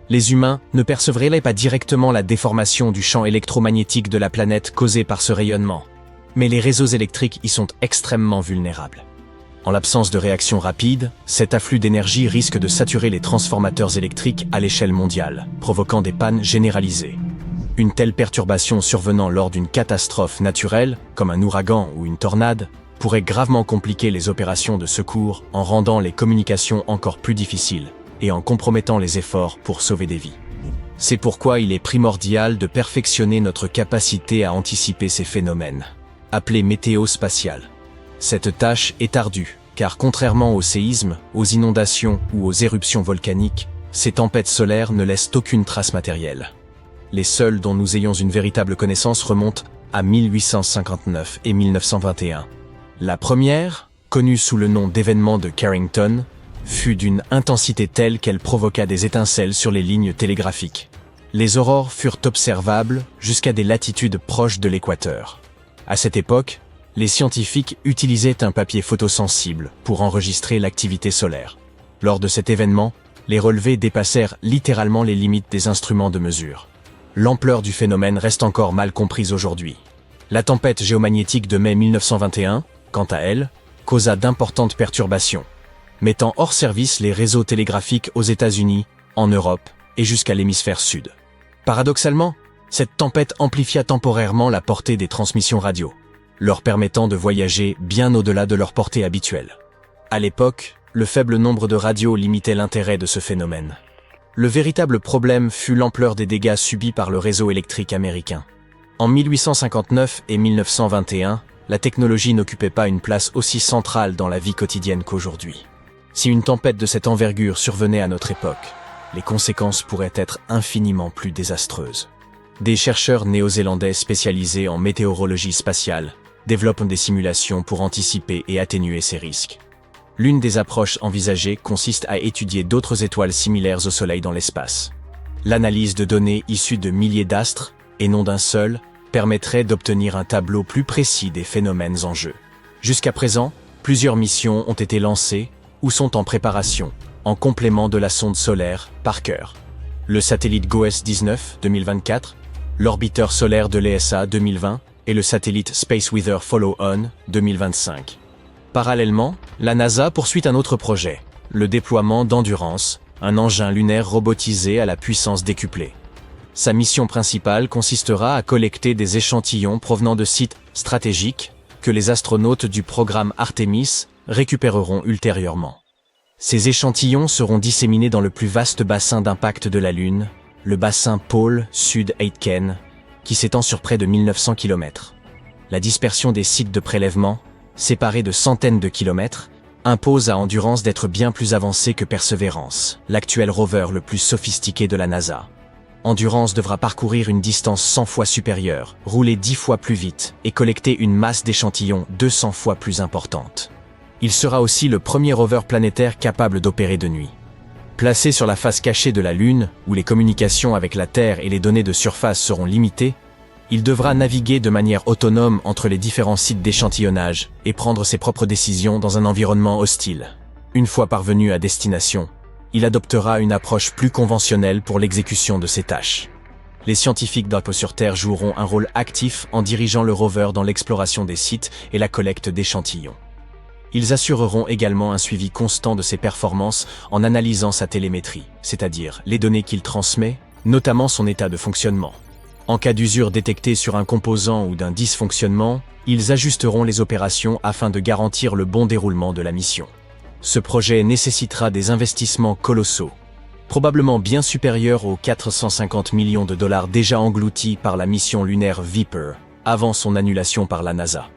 Les humains ne percevraient pas directement la déformation du champ électromagnétique de la planète causée par ce rayonnement, mais les réseaux électriques y sont extrêmement vulnérables. En l'absence de réaction rapide, cet afflux d'énergie risque de saturer les transformateurs électriques à l'échelle mondiale, provoquant des pannes généralisées. Une telle perturbation survenant lors d'une catastrophe naturelle, comme un ouragan ou une tornade, pourrait gravement compliquer les opérations de secours en rendant les communications encore plus difficiles et en compromettant les efforts pour sauver des vies. C'est pourquoi il est primordial de perfectionner notre capacité à anticiper ces phénomènes, appelés météo spatiales. Cette tâche est ardue, car contrairement aux séismes, aux inondations ou aux éruptions volcaniques, ces tempêtes solaires ne laissent aucune trace matérielle. Les seules dont nous ayons une véritable connaissance remontent à 1859 et 1921. La première, connue sous le nom d'événement de Carrington, fut d'une intensité telle qu'elle provoqua des étincelles sur les lignes télégraphiques. Les aurores furent observables jusqu'à des latitudes proches de l'équateur. À cette époque, les scientifiques utilisaient un papier photosensible pour enregistrer l'activité solaire. Lors de cet événement, les relevés dépassèrent littéralement les limites des instruments de mesure. L'ampleur du phénomène reste encore mal comprise aujourd'hui. La tempête géomagnétique de mai 1921, quant à elle, causa d'importantes perturbations, mettant hors service les réseaux télégraphiques aux États-Unis, en Europe et jusqu'à l'hémisphère sud. Paradoxalement, cette tempête amplifia temporairement la portée des transmissions radio, leur permettant de voyager bien au-delà de leur portée habituelle. À l'époque, le faible nombre de radios limitait l'intérêt de ce phénomène. Le véritable problème fut l'ampleur des dégâts subis par le réseau électrique américain. En 1859 et 1921, la technologie n'occupait pas une place aussi centrale dans la vie quotidienne qu'aujourd'hui. Si une tempête de cette envergure survenait à notre époque, les conséquences pourraient être infiniment plus désastreuses. Des chercheurs néo-zélandais spécialisés en météorologie spatiale développent des simulations pour anticiper et atténuer ces risques. L'une des approches envisagées consiste à étudier d'autres étoiles similaires au Soleil dans l'espace. L'analyse de données issues de milliers d'astres, et non d'un seul, permettrait d'obtenir un tableau plus précis des phénomènes en jeu. Jusqu'à présent, plusieurs missions ont été lancées ou sont en préparation, en complément de la sonde solaire Parker. Le satellite GOES-19 2024, l'orbiteur solaire de l'ESA 2020 et le satellite Space Weather Follow-On 2025. Parallèlement, la NASA poursuit un autre projet, le déploiement d'Endurance, un engin lunaire robotisé à la puissance décuplée. Sa mission principale consistera à collecter des échantillons provenant de sites stratégiques que les astronautes du programme Artemis récupéreront ultérieurement. Ces échantillons seront disséminés dans le plus vaste bassin d'impact de la Lune, le bassin pôle Sud-Aitken, qui s'étend sur près de 1900 km. La dispersion des sites de prélèvement, séparés de centaines de kilomètres, impose à Endurance d'être bien plus avancé que Perseverance, l'actuel rover le plus sophistiqué de la NASA. Endurance devra parcourir une distance 100 fois supérieure, rouler 10 fois plus vite et collecter une masse d'échantillons 200 fois plus importante. Il sera aussi le premier rover planétaire capable d'opérer de nuit. Placé sur la face cachée de la Lune, où les communications avec la Terre et les données de surface seront limitées, il devra naviguer de manière autonome entre les différents sites d'échantillonnage et prendre ses propres décisions dans un environnement hostile. Une fois parvenu à destination, il adoptera une approche plus conventionnelle pour l'exécution de ses tâches. Les scientifiques d'Alpo sur Terre joueront un rôle actif en dirigeant le rover dans l'exploration des sites et la collecte d'échantillons. Ils assureront également un suivi constant de ses performances en analysant sa télémétrie, c'est-à-dire les données qu'il transmet, notamment son état de fonctionnement. En cas d'usure détectée sur un composant ou d'un dysfonctionnement, ils ajusteront les opérations afin de garantir le bon déroulement de la mission. Ce projet nécessitera des investissements colossaux, probablement bien supérieurs aux 450 millions de dollars déjà engloutis par la mission lunaire Viper, avant son annulation par la NASA.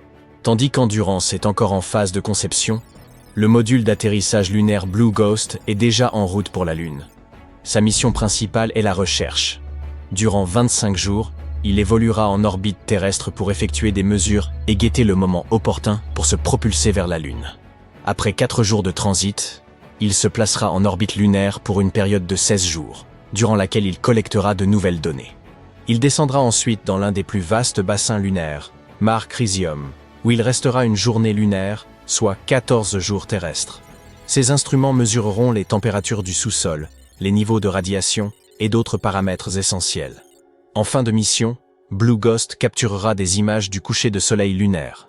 Tandis qu'Endurance est encore en phase de conception, le module d'atterrissage lunaire Blue Ghost est déjà en route pour la Lune. Sa mission principale est la recherche. Durant 25 jours, il évoluera en orbite terrestre pour effectuer des mesures et guetter le moment opportun pour se propulser vers la Lune. Après 4 jours de transit, il se placera en orbite lunaire pour une période de 16 jours, durant laquelle il collectera de nouvelles données. Il descendra ensuite dans l'un des plus vastes bassins lunaires, Mare Crisium, où il restera une journée lunaire, soit 14 jours terrestres. Ces instruments mesureront les températures du sous-sol, les niveaux de radiation et d'autres paramètres essentiels. En fin de mission, Blue Ghost capturera des images du coucher de soleil lunaire.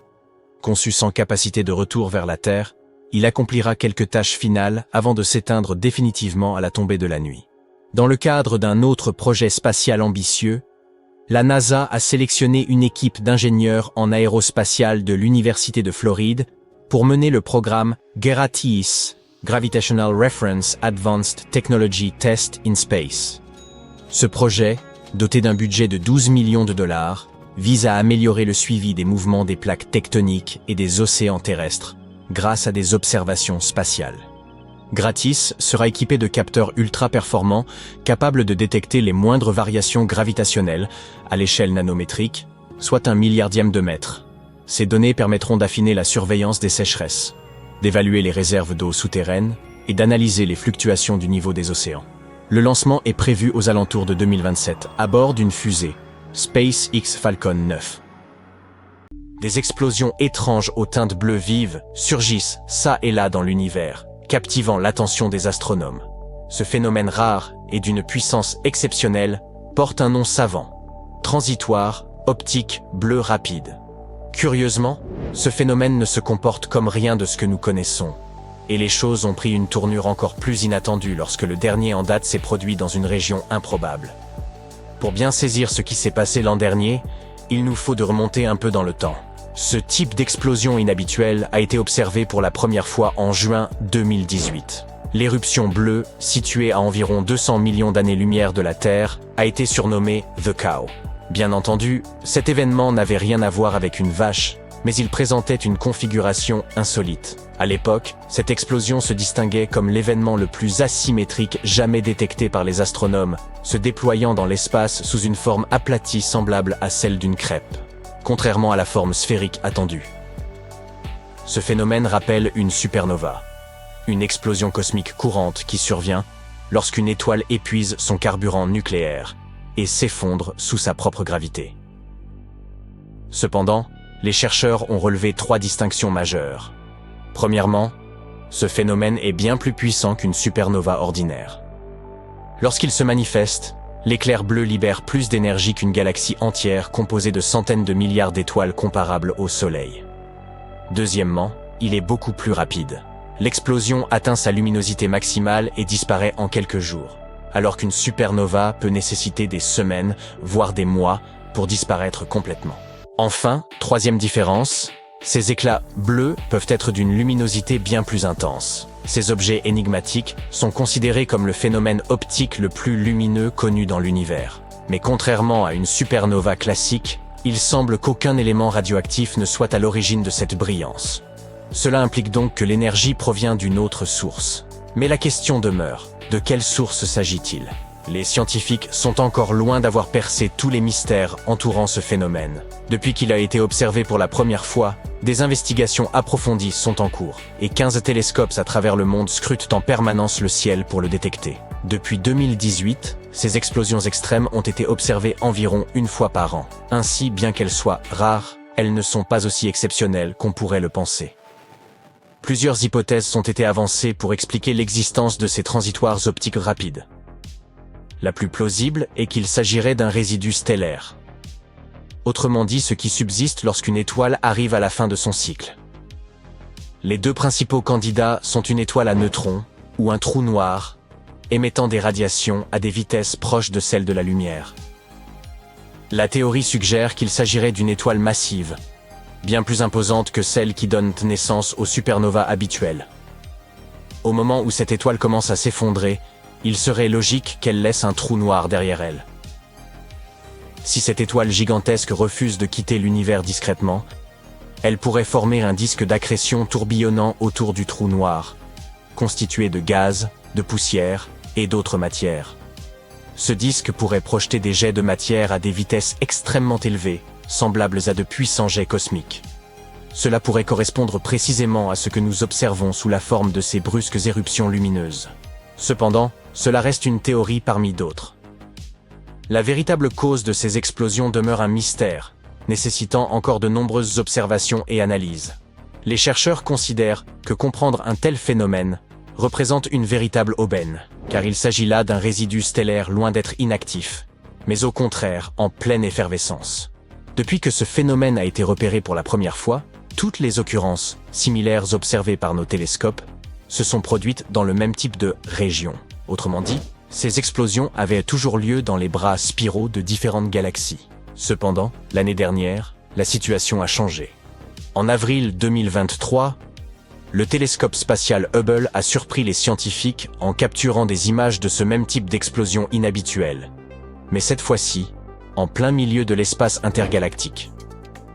Conçu sans capacité de retour vers la Terre, il accomplira quelques tâches finales avant de s'éteindre définitivement à la tombée de la nuit. Dans le cadre d'un autre projet spatial ambitieux, la NASA a sélectionné une équipe d'ingénieurs en aérospatial de l'Université de Floride pour mener le programme GERATIS, Gravitational Reference Advanced Technology Test in Space. Ce projet, doté d'un budget de 12 millions de dollars, vise à améliorer le suivi des mouvements des plaques tectoniques et des océans terrestres grâce à des observations spatiales. Gratis sera équipé de capteurs ultra performants capables de détecter les moindres variations gravitationnelles à l'échelle nanométrique, soit 1 milliardième de mètre. Ces données permettront d'affiner la surveillance des sécheresses, d'évaluer les réserves d'eau souterraines et d'analyser les fluctuations du niveau des océans. Le lancement est prévu aux alentours de 2027 à bord d'une fusée, SpaceX Falcon 9. Des explosions étranges aux teintes bleues vives surgissent ça et là dans l'univers, captivant l'attention des astronomes. Ce phénomène rare et d'une puissance exceptionnelle porte un nom savant: transitoire, optique, bleu rapide. Curieusement, ce phénomène ne se comporte comme rien de ce que nous connaissons, et les choses ont pris une tournure encore plus inattendue lorsque le dernier en date s'est produit dans une région improbable. Pour bien saisir ce qui s'est passé l'an dernier, il nous faut de remonter un peu dans le temps. Ce type d'explosion inhabituelle a été observé pour la première fois en juin 2018. L'éruption bleue, située à environ 200 millions d'années-lumière de la Terre, a été surnommée The Cow. Bien entendu, cet événement n'avait rien à voir avec une vache, mais il présentait une configuration insolite. À l'époque, cette explosion se distinguait comme l'événement le plus asymétrique jamais détecté par les astronomes, se déployant dans l'espace sous une forme aplatie semblable à celle d'une crêpe, contrairement à la forme sphérique attendue. Ce phénomène rappelle une supernova, une explosion cosmique courante qui survient lorsqu'une étoile épuise son carburant nucléaire et s'effondre sous sa propre gravité. Cependant, les chercheurs ont relevé 3 distinctions majeures. Premièrement, ce phénomène est bien plus puissant qu'une supernova ordinaire. Lorsqu'il se manifeste, l'éclair bleu libère plus d'énergie qu'une galaxie entière composée de centaines de milliards d'étoiles comparables au Soleil. Deuxièmement, il est beaucoup plus rapide. L'explosion atteint sa luminosité maximale et disparaît en quelques jours, alors qu'une supernova peut nécessiter des semaines, voire des mois, pour disparaître complètement. Enfin, troisième différence, ces éclats bleus peuvent être d'une luminosité bien plus intense. Ces objets énigmatiques sont considérés comme le phénomène optique le plus lumineux connu dans l'univers. Mais contrairement à une supernova classique, il semble qu'aucun élément radioactif ne soit à l'origine de cette brillance. Cela implique donc que l'énergie provient d'une autre source. Mais la question demeure, de quelle source s'agit-il ? Les scientifiques sont encore loin d'avoir percé tous les mystères entourant ce phénomène. Depuis qu'il a été observé pour la première fois, des investigations approfondies sont en cours, et 15 télescopes à travers le monde scrutent en permanence le ciel pour le détecter. Depuis 2018, ces explosions extrêmes ont été observées environ une fois par an. Ainsi, bien qu'elles soient rares, elles ne sont pas aussi exceptionnelles qu'on pourrait le penser. Plusieurs hypothèses ont été avancées pour expliquer l'existence de ces transitoires optiques rapides. La plus plausible est qu'il s'agirait d'un résidu stellaire. Autrement dit, ce qui subsiste lorsqu'une étoile arrive à la fin de son cycle. Les deux principaux candidats sont une étoile à neutrons ou un trou noir, émettant des radiations à des vitesses proches de celles de la lumière. La théorie suggère qu'il s'agirait d'une étoile massive, bien plus imposante que celles qui donnent naissance aux supernovas habituelles. Au moment où cette étoile commence à s'effondrer, il serait logique qu'elle laisse un trou noir derrière elle. Si cette étoile gigantesque refuse de quitter l'univers discrètement, elle pourrait former un disque d'accrétion tourbillonnant autour du trou noir, constitué de gaz, de poussière et d'autres matières. Ce disque pourrait projeter des jets de matière à des vitesses extrêmement élevées, semblables à de puissants jets cosmiques. Cela pourrait correspondre précisément à ce que nous observons sous la forme de ces brusques éruptions lumineuses. Cependant, cela reste une théorie parmi d'autres. La véritable cause de ces explosions demeure un mystère, nécessitant encore de nombreuses observations et analyses. Les chercheurs considèrent que comprendre un tel phénomène représente une véritable aubaine, car il s'agit là d'un résidu stellaire loin d'être inactif, mais au contraire en pleine effervescence. Depuis que ce phénomène a été repéré pour la première fois, toutes les occurrences similaires observées par nos télescopes se sont produites dans le même type de région. Autrement dit, ces explosions avaient toujours lieu dans les bras spiraux de différentes galaxies. Cependant, l'année dernière, la situation a changé. En avril 2023, le télescope spatial Hubble a surpris les scientifiques en capturant des images de ce même type d'explosion inhabituelle. Mais cette fois-ci, en plein milieu de l'espace intergalactique.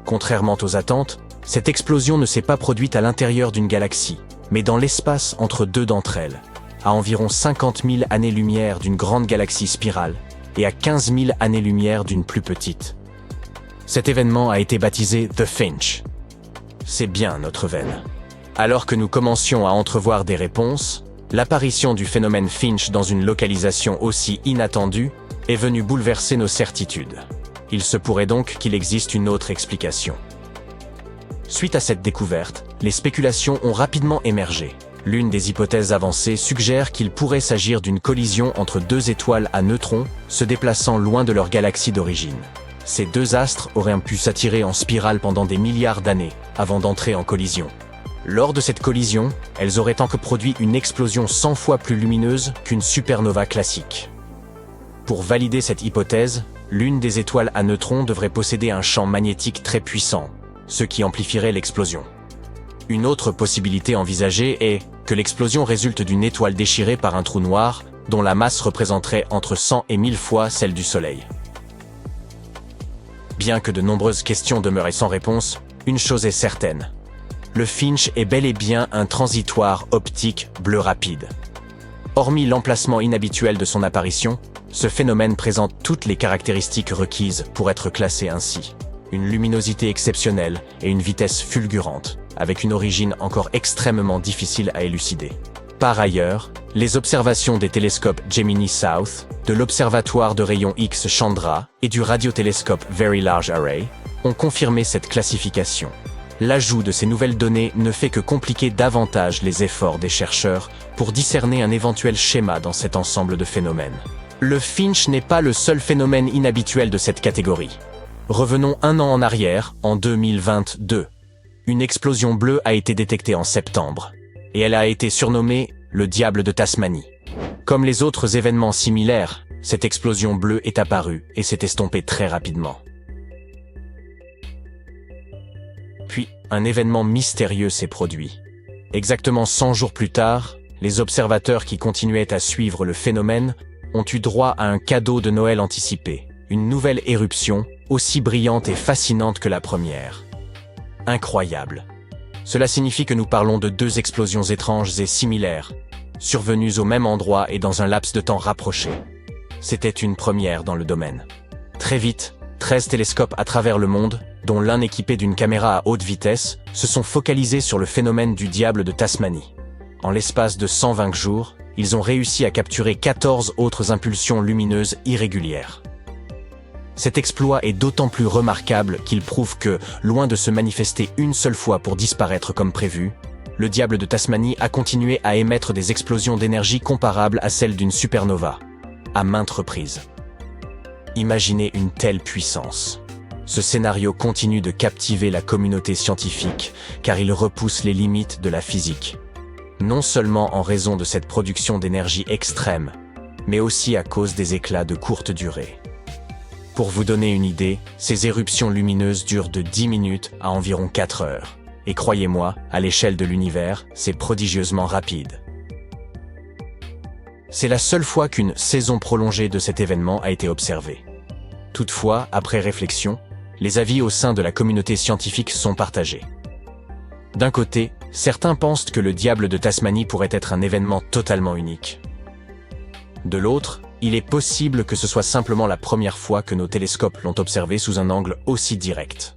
Contrairement aux attentes, cette explosion ne s'est pas produite à l'intérieur d'une galaxie, mais dans l'espace entre deux d'entre elles, à environ 50 000 années-lumière d'une grande galaxie spirale et à 15 000 années-lumière d'une plus petite. Cet événement a été baptisé The Finch. C'est bien notre veine. Alors que nous commencions à entrevoir des réponses, l'apparition du phénomène Finch dans une localisation aussi inattendue est venue bouleverser nos certitudes. Il se pourrait donc qu'il existe une autre explication. Suite à cette découverte, les spéculations ont rapidement émergé. L'une des hypothèses avancées suggère qu'il pourrait s'agir d'une collision entre deux étoiles à neutrons se déplaçant loin de leur galaxie d'origine. Ces deux astres auraient pu s'attirer en spirale pendant des milliards d'années avant d'entrer en collision. Lors de cette collision, elles auraient produit une explosion 100 fois plus lumineuse qu'une supernova classique. Pour valider cette hypothèse, l'une des étoiles à neutrons devrait posséder un champ magnétique très puissant, ce qui amplifierait l'explosion. Une autre possibilité envisagée est que l'explosion résulte d'une étoile déchirée par un trou noir, dont la masse représenterait entre 100 et 1000 fois celle du Soleil. Bien que de nombreuses questions demeuraient sans réponse, une chose est certaine. Le Finch est bel et bien un transitoire optique bleu rapide. Hormis l'emplacement inhabituel de son apparition, ce phénomène présente toutes les caractéristiques requises pour être classé ainsi. Une luminosité exceptionnelle et une vitesse fulgurante, avec une origine encore extrêmement difficile à élucider. Par ailleurs, les observations des télescopes Gemini South, de l'Observatoire de rayons X Chandra et du radiotélescope Very Large Array ont confirmé cette classification. L'ajout de ces nouvelles données ne fait que compliquer davantage les efforts des chercheurs pour discerner un éventuel schéma dans cet ensemble de phénomènes. Le Finch n'est pas le seul phénomène inhabituel de cette catégorie. Revenons un an en arrière, en 2022. Une explosion bleue a été détectée en septembre, et elle a été surnommée le diable de Tasmanie. Comme les autres événements similaires, cette explosion bleue est apparue et s'est estompée très rapidement. Puis, un événement mystérieux s'est produit. Exactement 100 jours plus tard, les observateurs qui continuaient à suivre le phénomène ont eu droit à un cadeau de Noël anticipé, une nouvelle éruption, aussi brillante et fascinante que la première. Incroyable. Cela signifie que nous parlons de deux explosions étranges et similaires, survenues au même endroit et dans un laps de temps rapproché. C'était une première dans le domaine. Très vite, 13 télescopes à travers le monde, dont l'un équipé d'une caméra à haute vitesse, se sont focalisés sur le phénomène du diable de Tasmanie. En l'espace de 120 jours, ils ont réussi à capturer 14 autres impulsions lumineuses irrégulières. Cet exploit est d'autant plus remarquable qu'il prouve que, loin de se manifester une seule fois pour disparaître comme prévu, le diable de Tasmanie a continué à émettre des explosions d'énergie comparables à celles d'une supernova, à maintes reprises. Imaginez une telle puissance. Ce scénario continue de captiver la communauté scientifique, car il repousse les limites de la physique. Non seulement en raison de cette production d'énergie extrême, mais aussi à cause des éclats de courte durée. Pour vous donner une idée, ces éruptions lumineuses durent de 10 minutes à environ 4 heures. Et croyez-moi, à l'échelle de l'univers, c'est prodigieusement rapide. C'est la seule fois qu'une saison prolongée de cet événement a été observée. Toutefois, après réflexion, les avis au sein de la communauté scientifique sont partagés. D'un côté, certains pensent que le diable de Tasmanie pourrait être un événement totalement unique. De l'autre, il est possible que ce soit simplement la première fois que nos télescopes l'ont observé sous un angle aussi direct.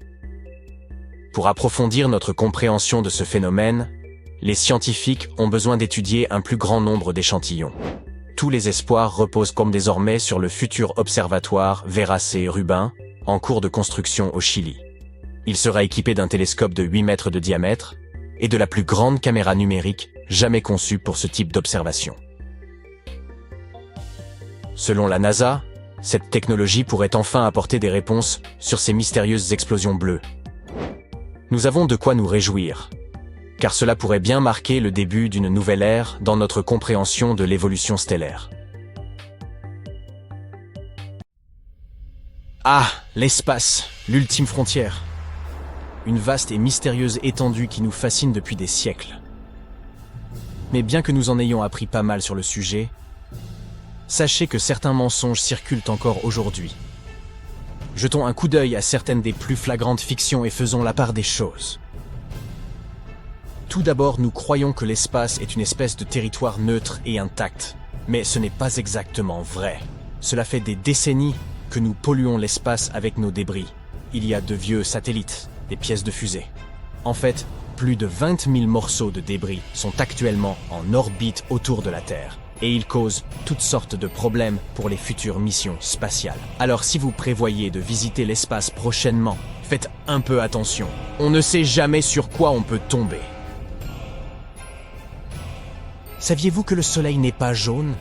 Pour approfondir notre compréhension de ce phénomène, les scientifiques ont besoin d'étudier un plus grand nombre d'échantillons. Tous les espoirs reposent comme désormais sur le futur observatoire Vera C. Rubin, en cours de construction au Chili. Il sera équipé d'un télescope de 8 mètres de diamètre et de la plus grande caméra numérique jamais conçue pour ce type d'observation. Selon la NASA, cette technologie pourrait enfin apporter des réponses sur ces mystérieuses explosions bleues. Nous avons de quoi nous réjouir, car cela pourrait bien marquer le début d'une nouvelle ère dans notre compréhension de l'évolution stellaire. Ah, l'espace, l'ultime frontière. Une vaste et mystérieuse étendue qui nous fascine depuis des siècles. Mais bien que nous en ayons appris pas mal sur le sujet, sachez que certains mensonges circulent encore aujourd'hui. Jetons un coup d'œil à certaines des plus flagrantes fictions et faisons la part des choses. Tout d'abord, nous croyons que l'espace est une espèce de territoire neutre et intact. Mais ce n'est pas exactement vrai. Cela fait des décennies que nous polluons l'espace avec nos débris. Il y a de vieux satellites, des pièces de fusée. En fait, plus de 20 000 morceaux de débris sont actuellement en orbite autour de la Terre. Et ils causent toutes sortes de problèmes pour les futures missions spatiales. Alors si vous prévoyez de visiter l'espace prochainement, faites un peu attention. On ne sait jamais sur quoi on peut tomber. Saviez-vous que le Soleil n'est pas jaune?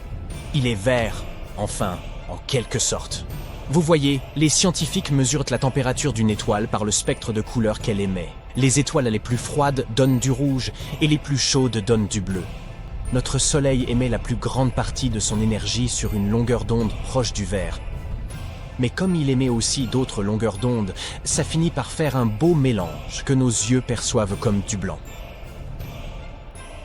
Il est vert, enfin, en quelque sorte. Vous voyez, les scientifiques mesurent la température d'une étoile par le spectre de couleurs qu'elle émet. Les étoiles les plus froides donnent du rouge et les plus chaudes donnent du bleu. Notre Soleil émet la plus grande partie de son énergie sur une longueur d'onde proche du vert. Mais comme il émet aussi d'autres longueurs d'onde, ça finit par faire un beau mélange que nos yeux perçoivent comme du blanc.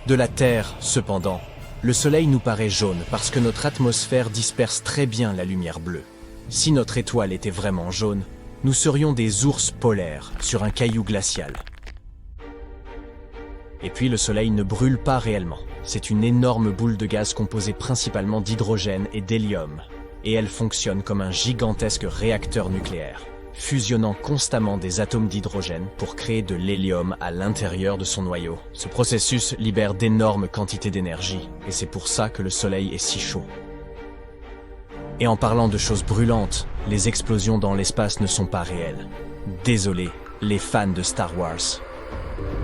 De la Terre, cependant, le Soleil nous paraît jaune parce que notre atmosphère disperse très bien la lumière bleue. Si notre étoile était vraiment jaune, nous serions des ours polaires sur un caillou glacial. Et puis le Soleil ne brûle pas réellement. C'est une énorme boule de gaz composée principalement d'hydrogène et d'hélium. Et elle fonctionne comme un gigantesque réacteur nucléaire, fusionnant constamment des atomes d'hydrogène pour créer de l'hélium à l'intérieur de son noyau. Ce processus libère d'énormes quantités d'énergie, et c'est pour ça que le Soleil est si chaud. Et en parlant de choses brûlantes, les explosions dans l'espace ne sont pas réelles. Désolé, les fans de Star Wars.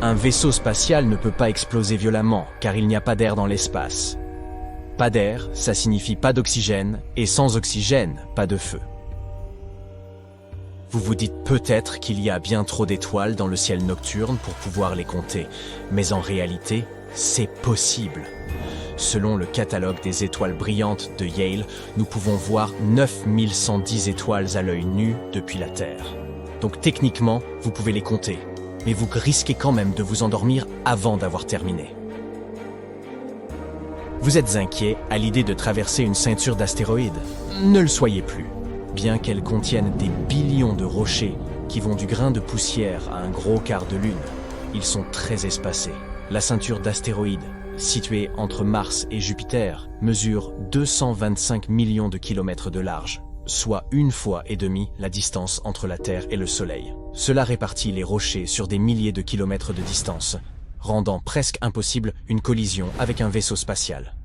Un vaisseau spatial ne peut pas exploser violemment, car il n'y a pas d'air dans l'espace. Pas d'air, ça signifie pas d'oxygène, et sans oxygène, pas de feu. Vous vous dites peut-être qu'il y a bien trop d'étoiles dans le ciel nocturne pour pouvoir les compter, mais en réalité, c'est possible. Selon le catalogue des étoiles brillantes de Yale, nous pouvons voir 9110 étoiles à l'œil nu depuis la Terre. Donc techniquement, vous pouvez les compter, mais vous risquez quand même de vous endormir avant d'avoir terminé. Vous êtes inquiet à l'idée de traverser une ceinture d'astéroïdes? Ne le soyez plus. Bien qu'elle contienne des billions de rochers qui vont du grain de poussière à un gros quart de lune, ils sont très espacés. La ceinture d'astéroïdes situé entre Mars et Jupiter, mesure 225 millions de kilomètres de large, soit 1,5 fois la distance entre la Terre et le Soleil. Cela répartit les rochers sur des milliers de kilomètres de distance, rendant presque impossible une collision avec un vaisseau spatial.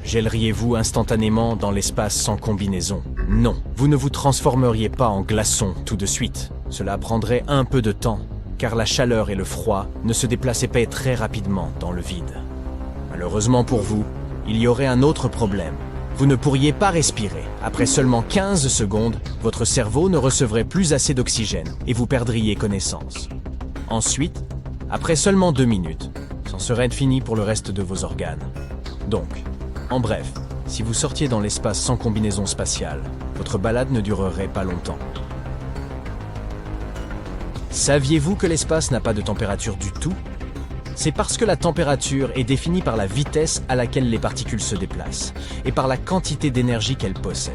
Gèleriez-vous instantanément dans l'espace sans combinaison? Non, vous ne vous transformeriez pas en glaçon tout de suite. Cela prendrait un peu de temps, car la chaleur et le froid ne se déplaçaient pas très rapidement dans le vide. Malheureusement pour vous, il y aurait un autre problème. Vous ne pourriez pas respirer. Après seulement 15 secondes, votre cerveau ne recevrait plus assez d'oxygène et vous perdriez connaissance. Ensuite, après seulement 2 minutes, c'en serait fini pour le reste de vos organes. Donc, en bref, si vous sortiez dans l'espace sans combinaison spatiale, votre balade ne durerait pas longtemps. Saviez-vous que l'espace n'a pas de température du tout? C'est parce que la température est définie par la vitesse à laquelle les particules se déplacent et par la quantité d'énergie qu'elles possèdent.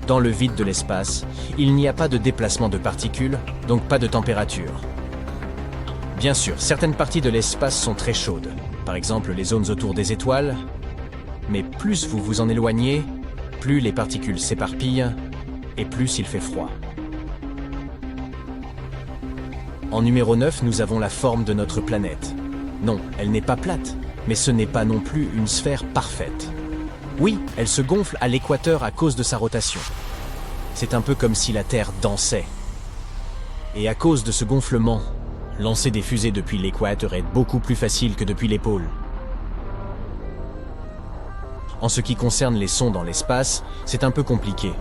Dans le vide de l'espace, il n'y a pas de déplacement de particules, donc pas de température. Bien sûr, certaines parties de l'espace sont très chaudes, par exemple les zones autour des étoiles, mais plus vous vous en éloignez, plus les particules s'éparpillent et plus il fait froid. En numéro 9, nous avons la forme de notre planète. Non, elle n'est pas plate, mais ce n'est pas non plus une sphère parfaite. Oui, elle se gonfle à l'équateur à cause de sa rotation. C'est un peu comme si la Terre dansait. Et à cause de ce gonflement, lancer des fusées depuis l'équateur est beaucoup plus facile que depuis les pôles. En ce qui concerne les sons dans l'espace, c'est un peu compliqué.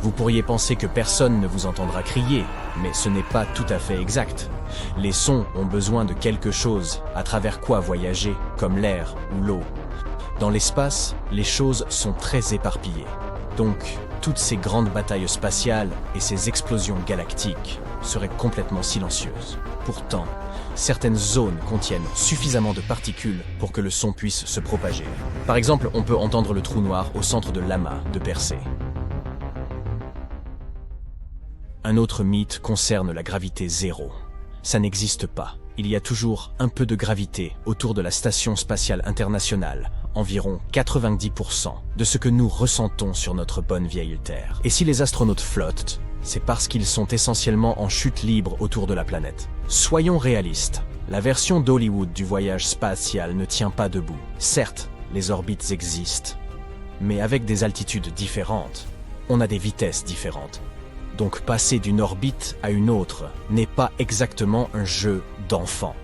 Vous pourriez penser que personne ne vous entendra crier, mais ce n'est pas tout à fait exact. Les sons ont besoin de quelque chose à travers quoi voyager, comme l'air ou l'eau. Dans l'espace, les choses sont très éparpillées. Donc, toutes ces grandes batailles spatiales et ces explosions galactiques seraient complètement silencieuses. Pourtant, certaines zones contiennent suffisamment de particules pour que le son puisse se propager. Par exemple, on peut entendre le trou noir au centre de l'amas de Persée. Un autre mythe concerne la gravité zéro. Ça n'existe pas. Il y a toujours un peu de gravité autour de la Station spatiale internationale, environ 90% de ce que nous ressentons sur notre bonne vieille Terre. Et si les astronautes flottent, c'est parce qu'ils sont essentiellement en chute libre autour de la planète. Soyons réalistes, la version d'Hollywood du voyage spatial ne tient pas debout. Certes, les orbites existent, mais avec des altitudes différentes, on a des vitesses différentes. Donc passer d'une orbite à une autre n'est pas exactement un jeu d'enfant.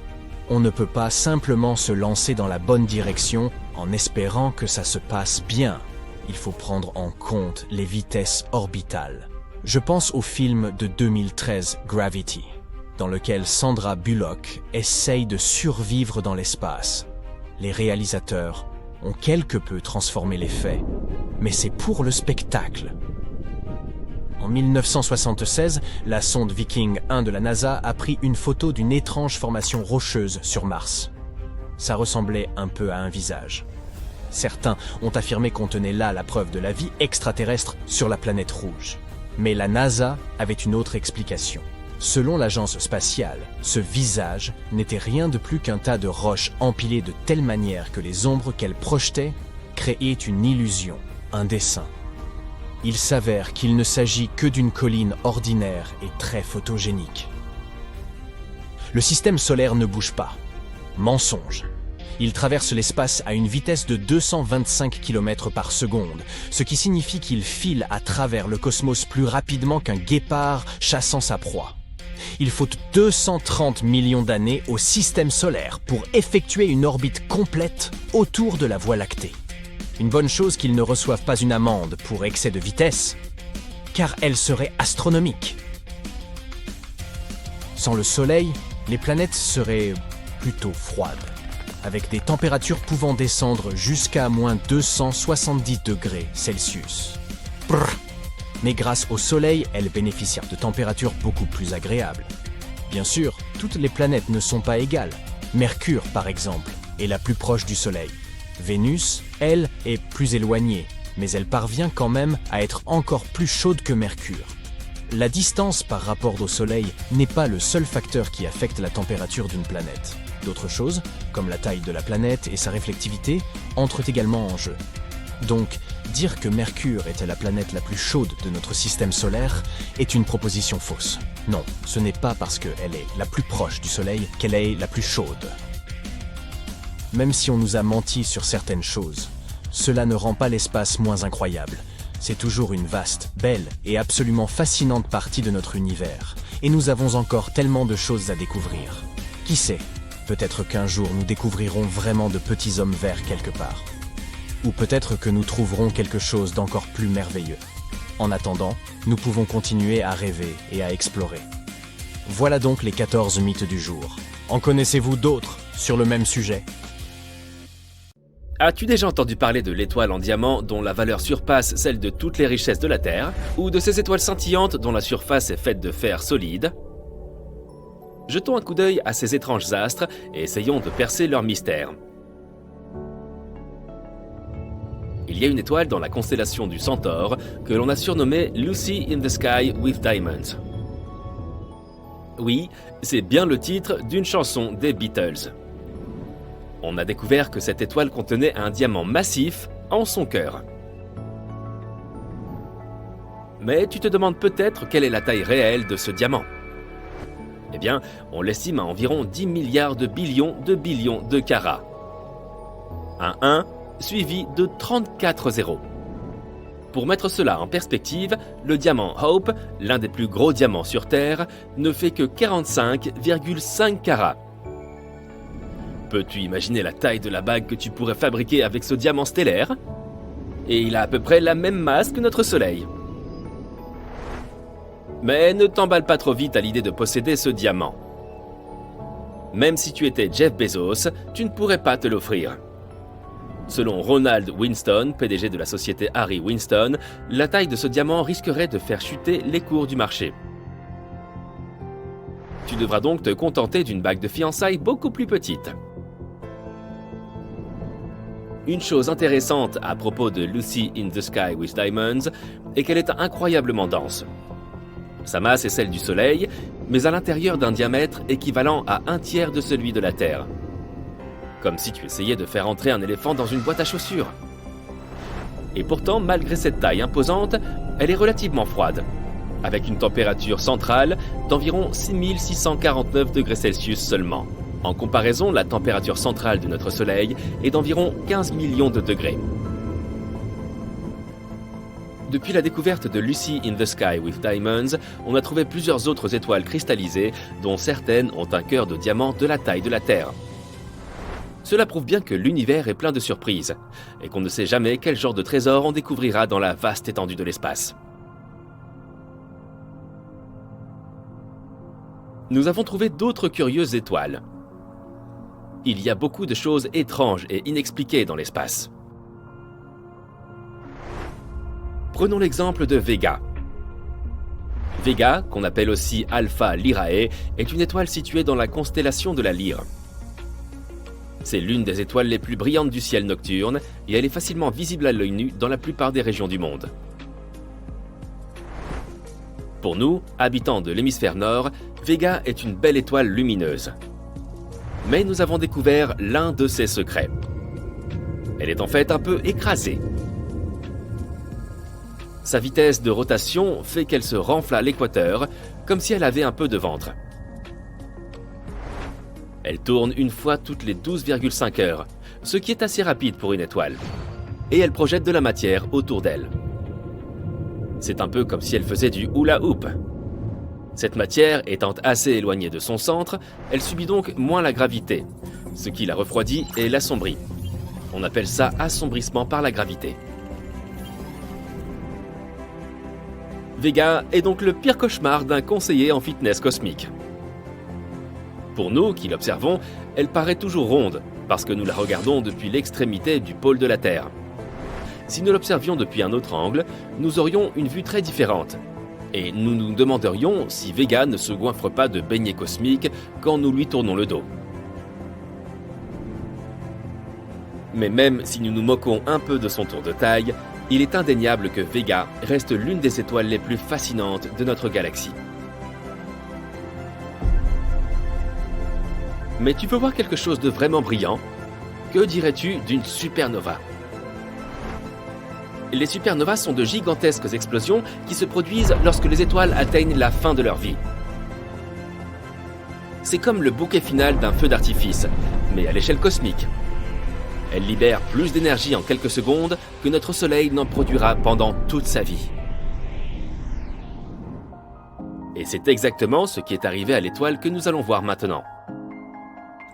On ne peut pas simplement se lancer dans la bonne direction en espérant que ça se passe bien. Il faut prendre en compte les vitesses orbitales. Je pense au film de 2013 Gravity, dans lequel Sandra Bullock essaye de survivre dans l'espace. Les réalisateurs ont quelque peu transformé les faits, mais c'est pour le spectacle. En 1976, la sonde Viking 1 de la NASA a pris une photo d'une étrange formation rocheuse sur Mars. Ça ressemblait un peu à un visage. Certains ont affirmé qu'on tenait là la preuve de la vie extraterrestre sur la planète rouge. Mais la NASA avait une autre explication. Selon l'agence spatiale, ce visage n'était rien de plus qu'un tas de roches empilées de telle manière que les ombres qu'elles projetaient créaient une illusion, un dessin. Il s'avère qu'il ne s'agit que d'une colline ordinaire et très photogénique. Le système solaire ne bouge pas. Mensonge. Il traverse l'espace à une vitesse de 225 km par seconde, ce qui signifie qu'il file à travers le cosmos plus rapidement qu'un guépard chassant sa proie. Il faut 230 millions d'années au système solaire pour effectuer une orbite complète autour de la Voie lactée. Une bonne chose qu'ils ne reçoivent pas une amende pour excès de vitesse, car elle serait astronomique. Sans le Soleil, les planètes seraient plutôt froides, avec des températures pouvant descendre jusqu'à moins 270 degrés Celsius. Brrr. Mais grâce au Soleil, elles bénéficient de températures beaucoup plus agréables. Bien sûr, toutes les planètes ne sont pas égales. Mercure, par exemple, est la plus proche du Soleil. Vénus, elle, est plus éloignée, mais elle parvient quand même à être encore plus chaude que Mercure. La distance par rapport au Soleil n'est pas le seul facteur qui affecte la température d'une planète. d'autres choses, comme la taille de la planète et sa réflectivité, entrent également en jeu. Donc, dire que Mercure était la planète la plus chaude de notre système solaire est une proposition fausse. Non, ce n'est pas parce qu'elle est la plus proche du Soleil qu'elle est la plus chaude. Même si on nous a menti sur certaines choses, cela ne rend pas l'espace moins incroyable. C'est toujours une vaste, belle et absolument fascinante partie de notre univers. Et nous avons encore tellement de choses à découvrir. Qui sait, peut-être qu'un jour nous découvrirons vraiment de petits hommes verts quelque part. Ou peut-être que nous trouverons quelque chose d'encore plus merveilleux. En attendant, nous pouvons continuer à rêver et à explorer. Voilà donc les 14 mythes du jour. En connaissez-vous d'autres sur le même sujet ? As-tu déjà entendu parler de l'étoile en diamant dont la valeur surpasse celle de toutes les richesses de la Terre, ou de ces étoiles scintillantes dont la surface est faite de fer solide ? Jetons un coup d'œil à ces étranges astres et essayons de percer leur mystère. Il y a une étoile dans la constellation du Centaure que l'on a surnommée Lucy in the Sky with Diamonds. Oui, c'est bien le titre d'une chanson des Beatles. On a découvert que cette étoile contenait un diamant massif en son cœur. Mais tu te demandes peut-être quelle est la taille réelle de ce diamant. Eh bien, on l'estime à environ 10 milliards de billions de carats. Un 1 suivi de 34 zéros. Pour mettre cela en perspective, le diamant Hope, l'un des plus gros diamants sur Terre, ne fait que 45,5 carats. Peux-tu imaginer la taille de la bague que tu pourrais fabriquer avec ce diamant stellaire ? Et il a à peu près la même masse que notre Soleil. Mais ne t'emballe pas trop vite à l'idée de posséder ce diamant. Même si tu étais Jeff Bezos, tu ne pourrais pas te l'offrir. Selon Ronald Winston, PDG de la société Harry Winston, la taille de ce diamant risquerait de faire chuter les cours du marché. Tu devras donc te contenter d'une bague de fiançailles beaucoup plus petite. Une chose intéressante à propos de Lucy in the Sky with Diamonds est qu'elle est incroyablement dense. Sa masse est celle du Soleil, mais à l'intérieur d'un diamètre équivalent à 1/3 de celui de la Terre. Comme si tu essayais de faire entrer un éléphant dans une boîte à chaussures. Et pourtant, malgré cette taille imposante, elle est relativement froide, avec une température centrale d'environ 6649 degrés Celsius seulement. En comparaison, la température centrale de notre Soleil est d'environ 15 millions de degrés. Depuis la découverte de Lucy in the Sky with Diamonds, on a trouvé plusieurs autres étoiles cristallisées, dont certaines ont un cœur de diamant de la taille de la Terre. Cela prouve bien que l'univers est plein de surprises, et qu'on ne sait jamais quel genre de trésor on découvrira dans la vaste étendue de l'espace. Nous avons trouvé d'autres curieuses étoiles. Il y a beaucoup de choses étranges et inexpliquées dans l'espace. Prenons l'exemple de Vega. Vega, qu'on appelle aussi Alpha Lyrae, est une étoile située dans la constellation de la Lyre. C'est l'une des étoiles les plus brillantes du ciel nocturne et elle est facilement visible à l'œil nu dans la plupart des régions du monde. Pour nous, habitants de l'hémisphère nord, Vega est une belle étoile lumineuse. Mais nous avons découvert l'un de ses secrets. Elle est en fait un peu écrasée. Sa vitesse de rotation fait qu'elle se renfle à l'équateur, comme si elle avait un peu de ventre. Elle tourne une fois toutes les 12,5 heures, ce qui est assez rapide pour une étoile. Et elle projette de la matière autour d'elle. C'est un peu comme si elle faisait du hula hoop. Cette matière étant assez éloignée de son centre, elle subit donc moins la gravité, ce qui la refroidit et l'assombrit. On appelle ça assombrissement par la gravité. Vega est donc le pire cauchemar d'un conseiller en fitness cosmique. Pour nous qui l'observons, elle paraît toujours ronde, parce que nous la regardons depuis l'extrémité du pôle de la Terre. Si nous l'observions depuis un autre angle, nous aurions une vue très différente. Et nous nous demanderions si Vega ne se goinfre pas de beignets cosmiques quand nous lui tournons le dos. Mais même si nous nous moquons un peu de son tour de taille, il est indéniable que Vega reste l'une des étoiles les plus fascinantes de notre galaxie. Mais tu veux voir quelque chose de vraiment brillant? Que dirais-tu d'une supernova? Les supernovas sont de gigantesques explosions qui se produisent lorsque les étoiles atteignent la fin de leur vie. C'est comme le bouquet final d'un feu d'artifice, mais à l'échelle cosmique. Elles libèrent plus d'énergie en quelques secondes que notre Soleil n'en produira pendant toute sa vie. Et c'est exactement ce qui est arrivé à l'étoile que nous allons voir maintenant.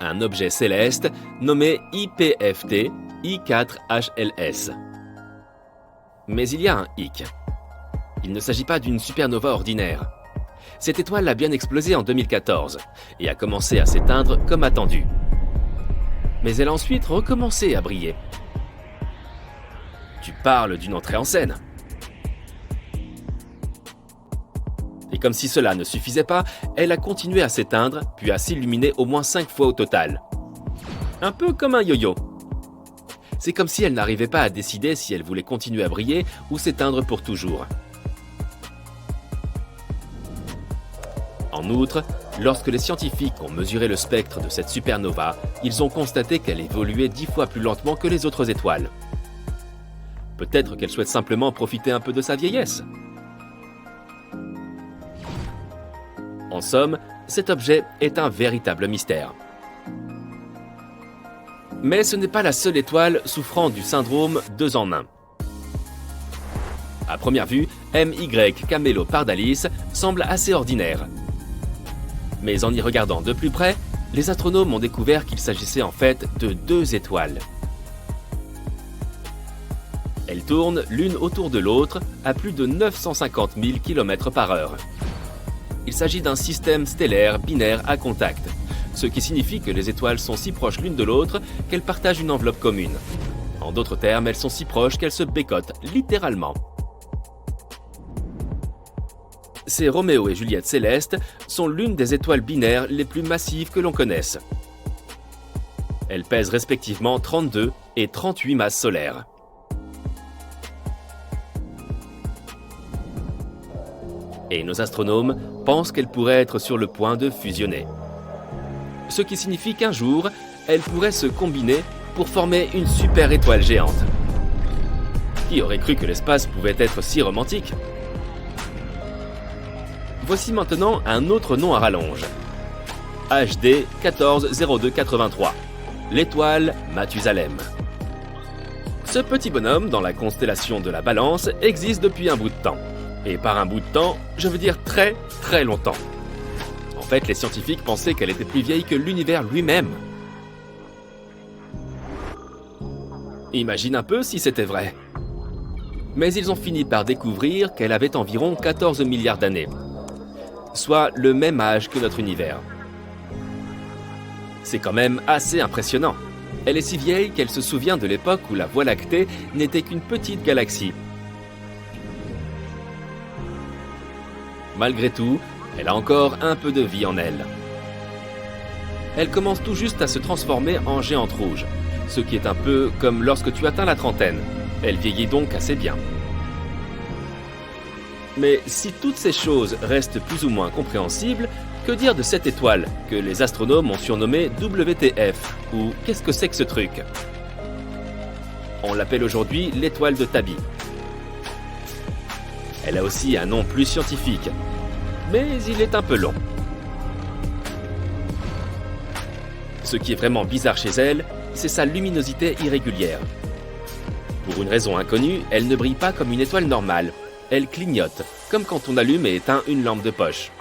Un objet céleste nommé IPFT I4HLS. Mais il y a un hic. Il ne s'agit pas d'une supernova ordinaire. Cette étoile a bien explosé en 2014 et a commencé à s'éteindre comme attendu. Mais elle a ensuite recommencé à briller. Tu parles d'une entrée en scène. Et comme si cela ne suffisait pas, elle a continué à s'éteindre, puis à s'illuminer au moins 5 fois au total. Un peu comme un yo-yo. C'est comme si elle n'arrivait pas à décider si elle voulait continuer à briller ou s'éteindre pour toujours. En outre, lorsque les scientifiques ont mesuré le spectre de cette supernova, ils ont constaté qu'elle évoluait 10 fois plus lentement que les autres étoiles. Peut-être qu'elle souhaite simplement profiter un peu de sa vieillesse. En somme, cet objet est un véritable mystère. Mais ce n'est pas la seule étoile souffrant du syndrome 2 en 1. À première vue, MY Camelopardalis semble assez ordinaire. Mais en y regardant de plus près, les astronomes ont découvert qu'il s'agissait en fait de 2 étoiles. Elles tournent l'une autour de l'autre à plus de 950 000 km/h. Il s'agit d'un système stellaire binaire à contact, ce qui signifie que les étoiles sont si proches l'une de l'autre qu'elles partagent une enveloppe commune. En d'autres termes, elles sont si proches qu'elles se bécotent, littéralement. Ces Roméo et Juliette célestes sont l'une des étoiles binaires les plus massives que l'on connaisse. Elles pèsent respectivement 32 et 38 masses solaires. Et nos astronomes pensent qu'elles pourraient être sur le point de fusionner. Ce qui signifie qu'un jour, elles pourraient se combiner pour former une super étoile géante. Qui aurait cru que l'espace pouvait être si romantique? Voici maintenant un autre nom à rallonge. HD 140283, l'étoile Mathusalem. Ce petit bonhomme dans la constellation de la Balance existe depuis un bout de temps. Et par un bout de temps, je veux dire très très longtemps. En fait, les scientifiques pensaient qu'elle était plus vieille que l'univers lui-même. Imagine un peu si c'était vrai. Mais ils ont fini par découvrir qu'elle avait environ 14 milliards d'années, soit le même âge que notre univers. C'est quand même assez impressionnant. Elle est si vieille qu'elle se souvient de l'époque où la Voie lactée n'était qu'une petite galaxie. Malgré tout, elle a encore un peu de vie en elle. Elle commence tout juste à se transformer en géante rouge, ce qui est un peu comme lorsque tu atteins la trentaine. Elle vieillit donc assez bien. Mais si toutes ces choses restent plus ou moins compréhensibles, que dire de cette étoile que les astronomes ont surnommée WTF, ou qu'est-ce que c'est que ce truc? On l'appelle aujourd'hui l'étoile de Tabi. Elle a aussi un nom plus scientifique, mais il est un peu long. Ce qui est vraiment bizarre chez elle, c'est sa luminosité irrégulière. Pour une raison inconnue, elle ne brille pas comme une étoile normale. Elle clignote, comme quand on allume et éteint une lampe de poche.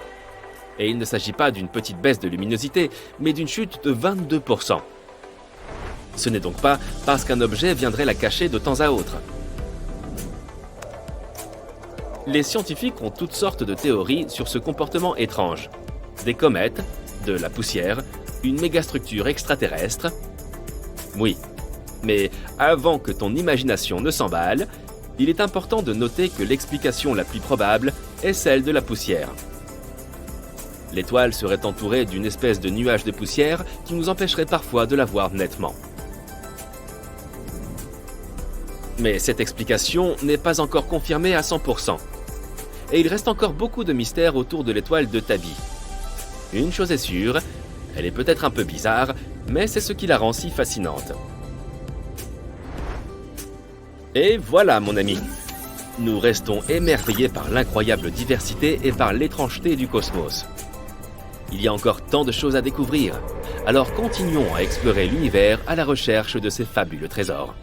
Et il ne s'agit pas d'une petite baisse de luminosité, mais d'une chute de 22%. Ce n'est donc pas parce qu'un objet viendrait la cacher de temps à autre. Les scientifiques ont toutes sortes de théories sur ce comportement étrange. Des comètes, de la poussière, une mégastructure extraterrestre. Oui, mais avant que ton imagination ne s'emballe, il est important de noter que l'explication la plus probable est celle de la poussière. L'étoile serait entourée d'une espèce de nuage de poussière qui nous empêcherait parfois de la voir nettement. Mais cette explication n'est pas encore confirmée à 100%. Et il reste encore beaucoup de mystères autour de l'étoile de Tabi. Une chose est sûre, Elle est peut-être un peu bizarre, mais c'est ce qui la rend si fascinante. Et voilà, mon ami. Nous restons émerveillés par l'incroyable diversité et par l'étrangeté du cosmos. Il y a encore tant de choses à découvrir, alors continuons à explorer l'univers à la recherche de ces fabuleux trésors.